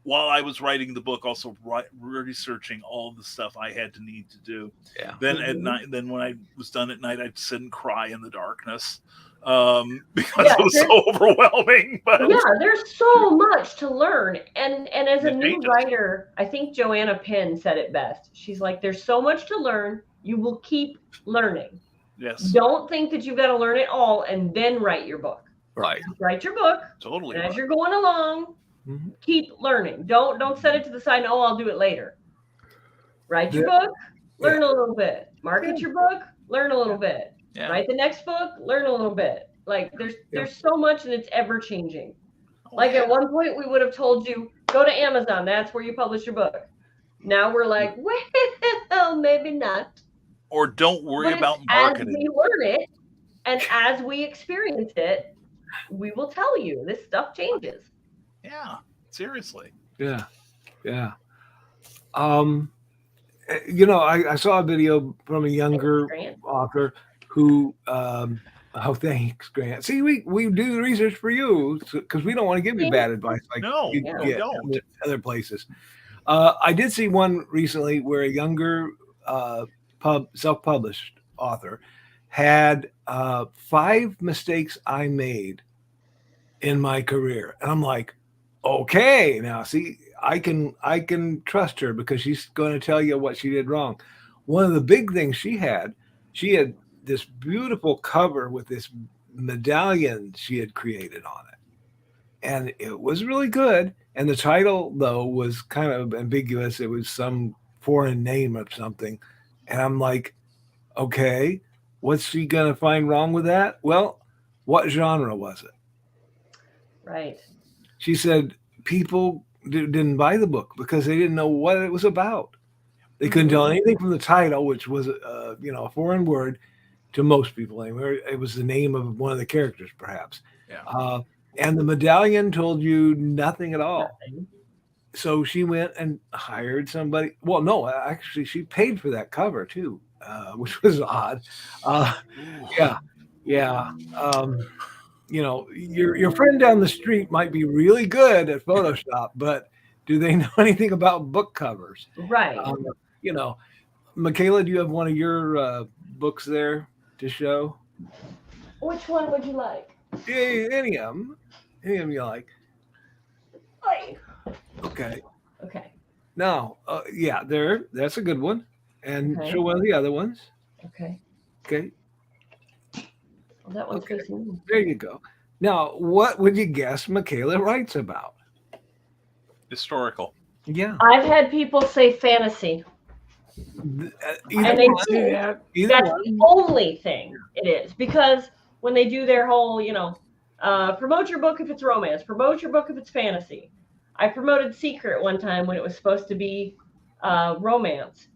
while I was writing the book, also researching all the stuff I had to need to do. Yeah. Then at night, when I was done at night, I'd sit and cry in the darkness because it was so overwhelming. But there's so much to learn, and as a new writer, I think Joanna Penn said it best. She's like, "There's so much to learn. You will keep learning. Yes. Don't think that you've got to learn it all and then write your book. Right. Write your book. Totally. And as you're going along." Keep learning. Don't set it to the side. Oh, I'll do it later. Write your book. Learn a little bit. Market your book. Learn a little bit. Yeah. Write the next book. Learn a little bit. Like there's so much, and it's ever changing. At one point, we would have told you go to Amazon. That's where you publish your book. Now we're like, well, maybe not. Or don't worry about marketing. As we learn it, and as we experience it, we will tell you this stuff changes. Yeah, seriously. Yeah. I saw a video from a younger author who, thanks, Grant. See, we do the research for you because we don't want to give you bad advice you get in other places. I did see one recently where a younger self-published author had 5 mistakes I made in my career, and I'm like, okay, now see, I can trust her because she's going to tell you what she did wrong. One of the big things she had this beautiful cover with this medallion she had created on it, and it was really good. And the title though was kind of ambiguous. It was some foreign name or something, and I'm like, okay, what's she going to find wrong with that? Well, what genre was it? Right. She said people didn't buy the book because they didn't know what it was about. They couldn't tell anything from the title, which was a foreign word to most people. Anyway, it was the name of one of the characters, perhaps. Yeah. And the medallion told you nothing at all. Nothing. So she went and hired somebody. Well, no, actually, she paid for that cover too, which was odd. Yeah. Your friend down the street might be really good at Photoshop, but do they know anything about book covers? Right. Michaela, do you have one of your books there to show? Which one would you like? Yeah, any of them you like. Okay. Now, that's a good one. And show one of the other ones. Okay. Well, that one's facing me. There you go. Now, what would you guess Michaela writes about? Historical. Yeah. I've had people say fantasy. Either And they one. do. Either That's one. the only thing it is. Because when they do their whole, promote your book if it's romance, promote your book if it's fantasy. I promoted Secret one time when it was supposed to be romance,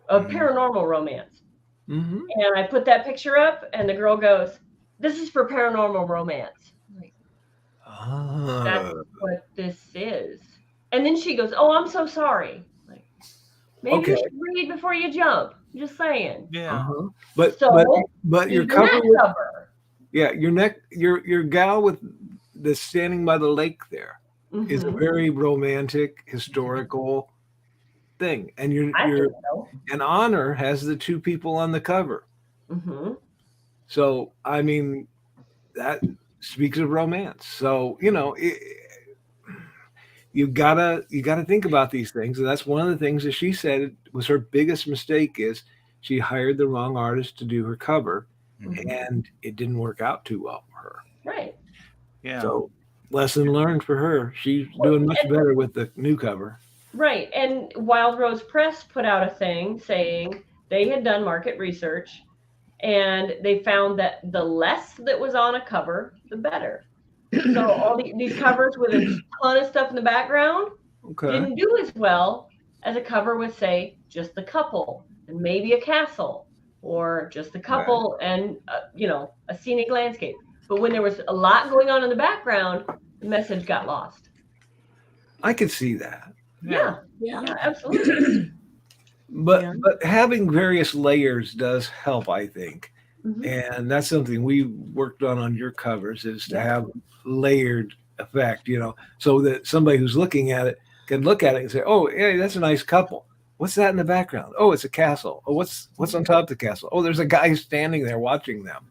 a paranormal romance. Mm-hmm. And I put that picture up, and the girl goes, "This is for paranormal romance." I'm like, that's what this is. And then she goes, "Oh, I'm so sorry." Like, maybe Okay. you should read before you jump. Just saying. Yeah. But So, your do the cover neck with, cover. yeah, your gal with the standing by the lake there is a Mhm. very romantic, historical thing, and I think so. and Honor has the two people on the cover. Mhm. So I mean, that speaks of romance. So you gotta think about these things, and that's one of the things that she said was her biggest mistake is she hired the wrong artist to do her cover, and it didn't work out too well for her. Right. Yeah. So lesson learned for her. She's doing much better with the new cover. Right. And Wild Rose Press put out a thing saying they had done market research, and they found that the less that was on a cover, the better. So all these covers with a ton of stuff in the background Okay. didn't do as well as a cover with, say, just the couple and maybe a castle, or just the couple and a scenic landscape. But when there was a lot going on in the background, the message got lost. I could see that. Yeah, absolutely. But having various layers does help, I think. Mhm. And that's something we worked on your covers, is to have layered effect, so that somebody who's looking at it can look at it and say, "Oh, yeah, that's a nice couple. What's that in the background? Oh, it's a castle. Oh, what's on top of the castle? Oh, there's a guy standing there watching them."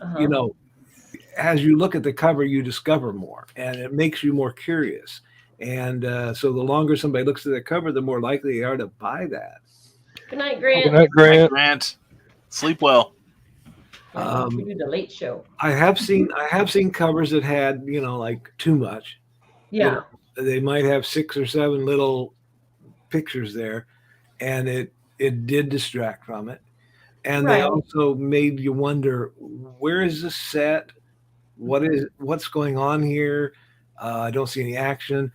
Uh-huh. As you look at the cover, you discover more, and it makes you more curious. And so the longer somebody looks at the cover, the more likely they are to buy that. Good night, Grant. Good night, Grant. Grant. Sleep well. We do the late show. I have seen covers that had, like too much. Yeah. They might have 6 or 7 little pictures there, and it did distract from it. And they also made you wonder, where is this set? What's going on here? I don't see any action.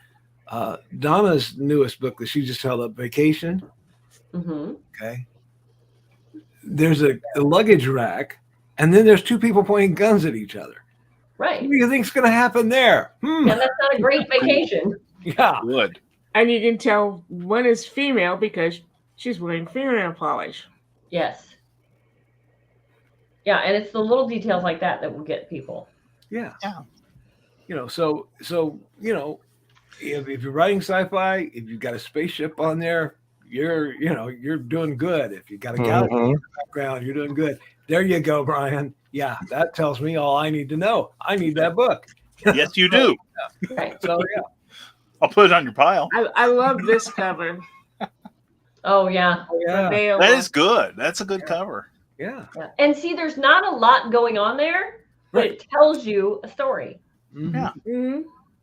Donna's newest book that she just held up, Vacation. Mm-hmm. Okay. There's a luggage rack, and then there's 2 people pointing guns at each other. Right. What do you think's going to happen there? Yeah, that's not a great vacation. Yeah. Good. And you can tell one is female because she's wearing fingernail polish. Yes. Yeah, and it's the little details like that will get people. Yeah. So if you're writing sci-fi, if you've got a spaceship on there, you're doing good. If you got a galaxy in the background, you're doing good. There you go, Brian. Yeah, that tells me all I need to know. I need that book. Yes, you do. Right. So yeah. I'll put it on your pile. I love this cover. Oh yeah. Yeah. That is good. That's a good cover. Yeah. And see, there's not a lot going on there, but it tells you a story. Mm-hmm. Yeah. Mm-hmm.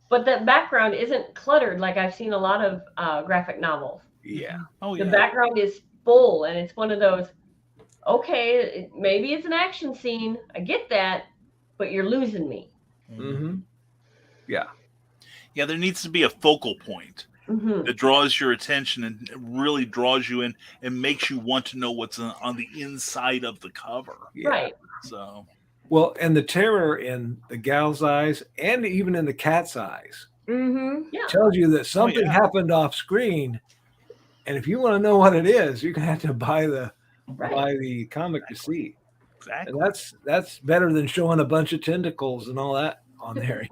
But that background isn't cluttered like I've seen a lot of graphic novels. Yeah. Oh The yeah. background is full, and it's one of those, okay, maybe it's an action scene. I get that, but you're losing me. Mm-hmm. Yeah. Yeah, there needs to be a focal point that draws your attention and really draws you in and makes you want to know what's on the inside of the cover. Yeah. Right. So, well, and the terror in the gal's eyes and even in the cat's eyes tells you that something happened off screen. And if you want to know what it is, you're gonna have to buy the comic to see. Exactly. And that's better than showing a bunch of tentacles and all that on there,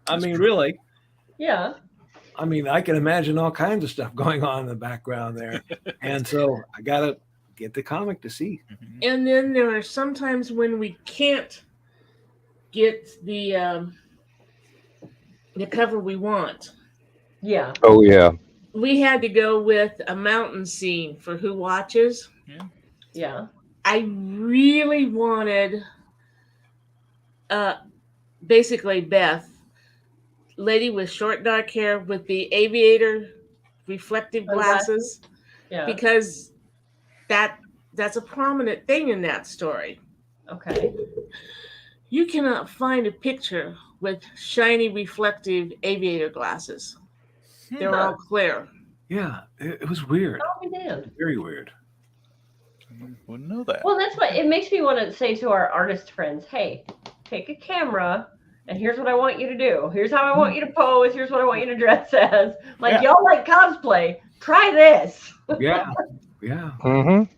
I mean, really. Yeah. I mean, I can imagine all kinds of stuff going on in the background there. And so I gotta get the comic to see. And then there are some times when we can't get the cover we want. Yeah. Oh yeah. We had to go with a mountain scene for Who Watches. Yeah. I really wanted basically Beth lady with short dark hair with the aviator reflective glasses, Yeah. because that's a prominent thing in that story. Okay. You cannot find a picture with shiny reflective aviator glasses. They're all clear. Yeah, it was weird. I'll be damned. Very weird. Wouldn't know that. Well, that's what it makes me want to say to our artist friends, hey, take a camera and here's what I want you to do. Here's how I want you to pose. Here's what I want you to dress as. Like, Yeah. y'all like cosplay. Try this. Yeah, yeah. Mm-hmm.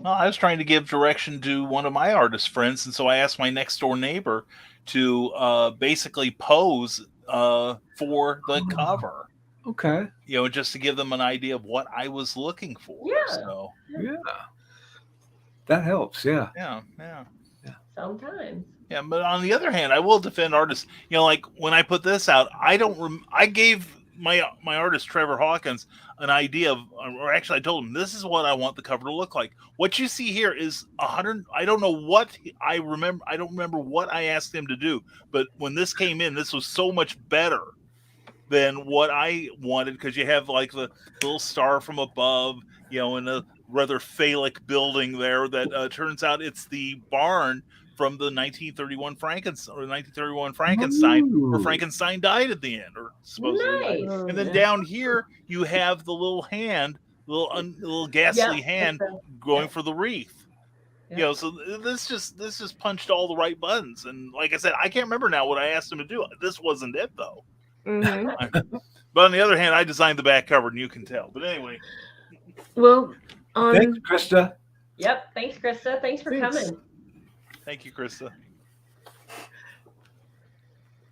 Well, I was trying to give direction to one of my artist friends, and so I asked my next door neighbor to basically pose for the cover. Okay. Just to give them an idea of what I was looking for. Yeah. So, Yeah. That helps. Yeah. yeah. Sometimes. Yeah, but on the other hand, I will defend artists. Like when I put this out, I gave my artist Trevor Hawkins an idea of, or actually I told him this is what I want the cover to look like. What you see here is 100. I don't know what I remember. I don't remember what I asked him to do, but when this came in, this was so much better than what I wanted, because you have like the little star from above, and a rather phallic building there that turns out it's the barn from the 1931 Frankenstein, where Ooh. Frankenstein died at the end, or supposedly died. Nice. And then down here you have the little hand, little ghastly hand going for the wreath. Yeah. So this just punched all the right buttons. And like I said, I can't remember now what I asked him to do. This wasn't it though. Mm-hmm. But on the other hand, I designed the back cover, and you can tell. But anyway, Well, Thanks, Krista. Yep. Thanks, Krista. Thanks for Thanks. coming. thank you, Krista.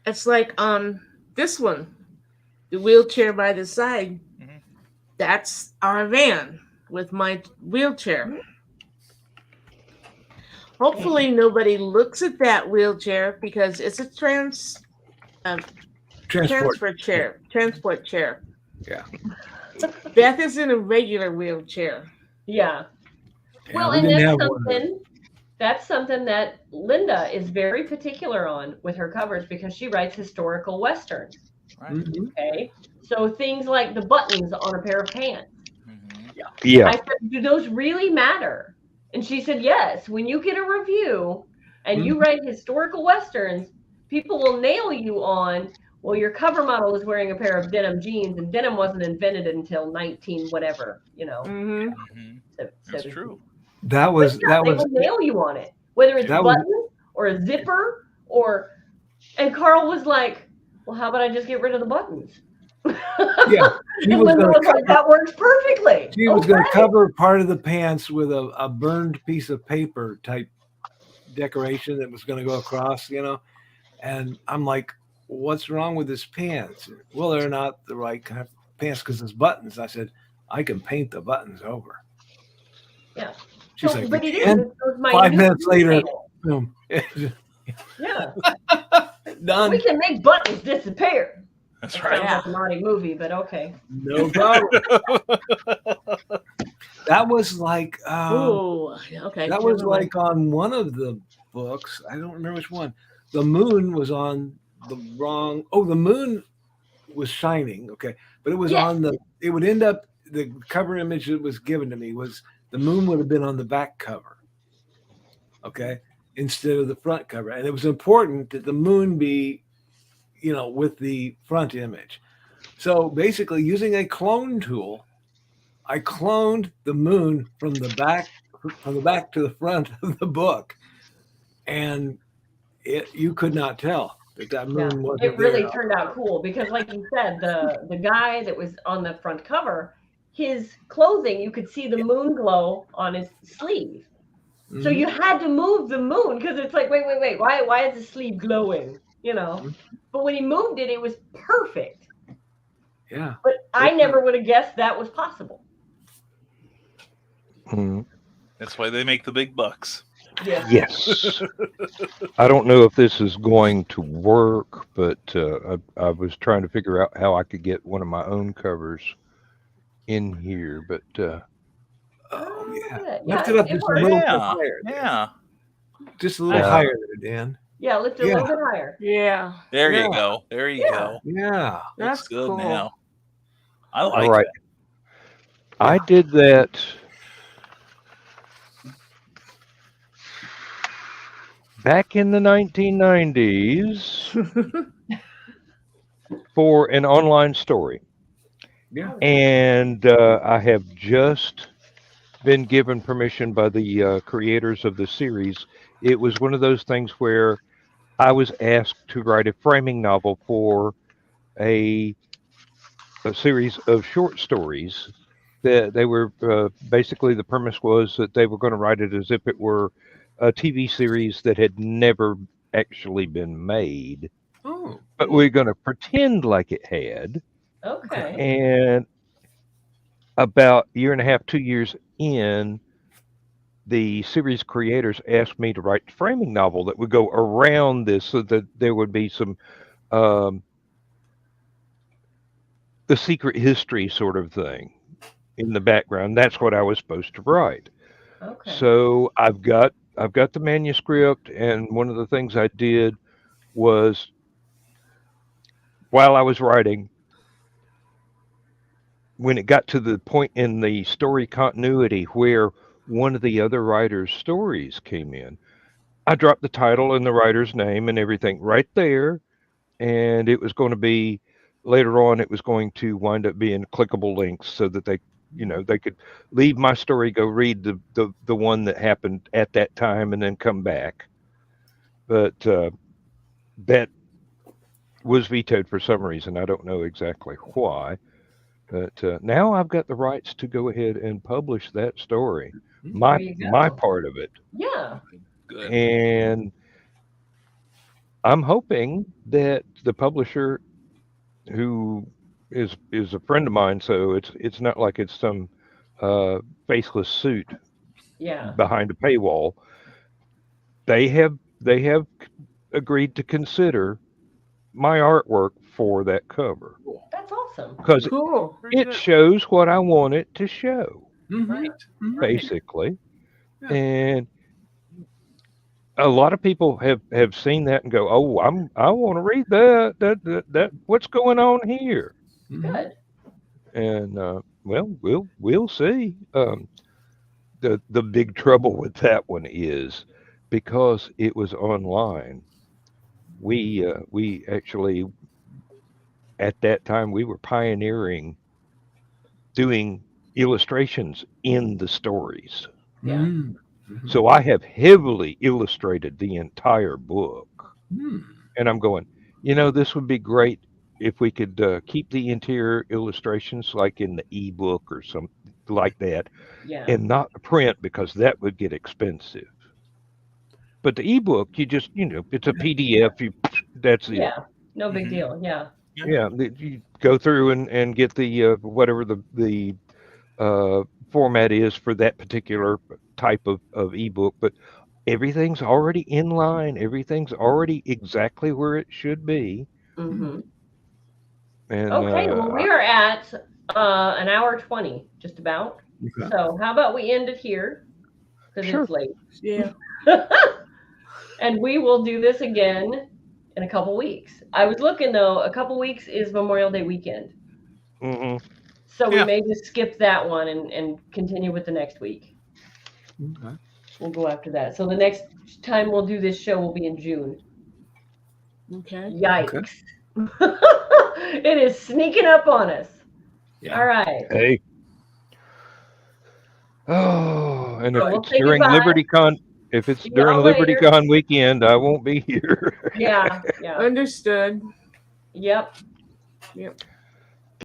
it's like on this one, the wheelchair by the side. Mhm. That's our van with my wheelchair. Hopefully, nobody looks at that wheelchair because it's a transport chair. Yeah. Beth is in a regular wheelchair. Yeah. Yeah, Well, we and didn't that's have one of those. something that Linda is very particular on with her covers, because she writes historical westerns. Right. Mhm. Okay. So things like the buttons on a pair of pants. Mhm. Yeah. I said, do those really matter? And she said, yes. When you get a review and you write historical westerns, people will nail you on, well, your cover model is wearing a pair of denim jeans, and denim wasn't invented until 19 whatever, Mm-hmm. Mhm. So That's true. That was they will nail you on it, whether it's a that was- button or a zipper and Carl was like, well, how about I just get rid of the buttons? Yeah, she And was Linda gonna was like, that works perfectly. She was going to Okay. cover part of the pants with a burned piece of paper type decoration that was going to go across, And I'm like, what's wrong with this pants? Well, they're not the right kind of pants because it's buttons. I said, I can paint the buttons over. Yeah. She's So, like, but it "You is. can?" It's those minute 5 minutes later, details. boom. Yeah. Done. We can make buttons disappear. That's That right. sounds like a naughty movie, but okay. No problem. That was like Oh, okay. that was never mind. like on one of the books. I don't remember which one. The moon was on the wrong. Oh, the moon was shining. Okay, but it was Yes. on the. It would end up the cover image that was given to me was the moon would have been on the back cover. Okay, instead of the front cover, and it was important that the moon be, with the front image. So basically, using a clone tool, I cloned the moon from the back to the front of the book, and you could not tell that moon wasn't It really there. turned out cool because, like you said, the guy that was on the front cover, his clothing, you could see the moon glow on his sleeve. So Mhm. you had to move the moon because it's like, wait, why is the sleeve glowing? But when he moved it, it was perfect. Yeah. But I never would have guessed that was possible. Mm. That's why they make the big bucks. Yeah. Yes. I don't know if this is going to work, but I was trying to figure out how I could get one of my own covers in here, but Oh yeah. Yeah, Lift it up it just a works. little bit Yeah. higher. Dan. Yeah. Just a little Yeah. higher there, Dan. Yeah, lift it a Yeah. little bit higher. Yeah, There you Yeah. go. There you Yeah. go. Yeah. that's Looks good cool. now. I All like right. that. I did that back in the 1990s for an online story. Yeah. And I have just been given permission by the creators of the series. It was one of those things where I was asked to write a framing novel for a, a series of short stories that they were basically the premise was that they were going to write it as if it were a TV series that had never actually been made, Oh. but we're going to pretend like it had. Okay. And about a year and a half, 2 years in, the series creators asked me to write the framing novel that would go around this so that there would be some um, the secret history sort of thing in the background. That's what I was supposed to write. Okay. So I've got the manuscript, and one of the things I did was while I was writing, when it got to the point in the story continuity where one of the other writer's stories came in, I dropped the title and the writer's name and everything right there, and it was going to be later on. It was going to wind up being clickable links so that they could leave my story, go read the one that happened at that time, and then come back. But that was vetoed for some reason. I don't know exactly why. But now I've got the rights to go ahead and publish that story, There you my go. part of it, Yeah. Good. and I'm hoping that the publisher, who is a friend of mine, so it's not like it's some faceless suit Yeah. behind a paywall. They have agreed to consider my artwork for that cover That's awesome. because Cool. Very it good. shows what I want it to show, Mhm. Right. Mhm. basically. Yeah. And a lot of people have seen that and go, "Oh, I want to read that. What's going on here?" Mhm. Good. And well, we'll see. The big trouble with that one is because it was online. We actually at that time we were pioneering doing illustrations in the stories. Yeah. Mhm. Mhm. So I have heavily illustrated the entire book. Mhm. And I'm going, this would be great if we could keep the interior illustrations like in the ebook or something like that, Yeah. and not the print because that would get expensive. But the ebook, you just, it's a PDF. That's it. Yeah. No big Mhm. deal. Yeah. Yeah, you go through and get the whatever the uh, format is for that particular type of ebook, but everything's already in line. Everything's already exactly where it should be. Mm-hmm. And Okay. Well, we are at an hour 20, just about. Okay. So how about we end it here because Sure. it's late. Yeah. And we will do this again in a couple weeks. I was looking though, a couple weeks is Memorial Day weekend. hmm So we Yeah. may just skip that one and continue with the next week. Okay. We'll go after that. So the next time we'll do this show will be in June. Okay. Yikes. It is sneaking up on us. Yeah. All right. Hey. Oh, and if So we'll it's say during goodbye. LibertyCon, if it's See during y'all later. LibertyCon weekend, I won't be here. Yeah. Yeah. Understood. Yep. Yep.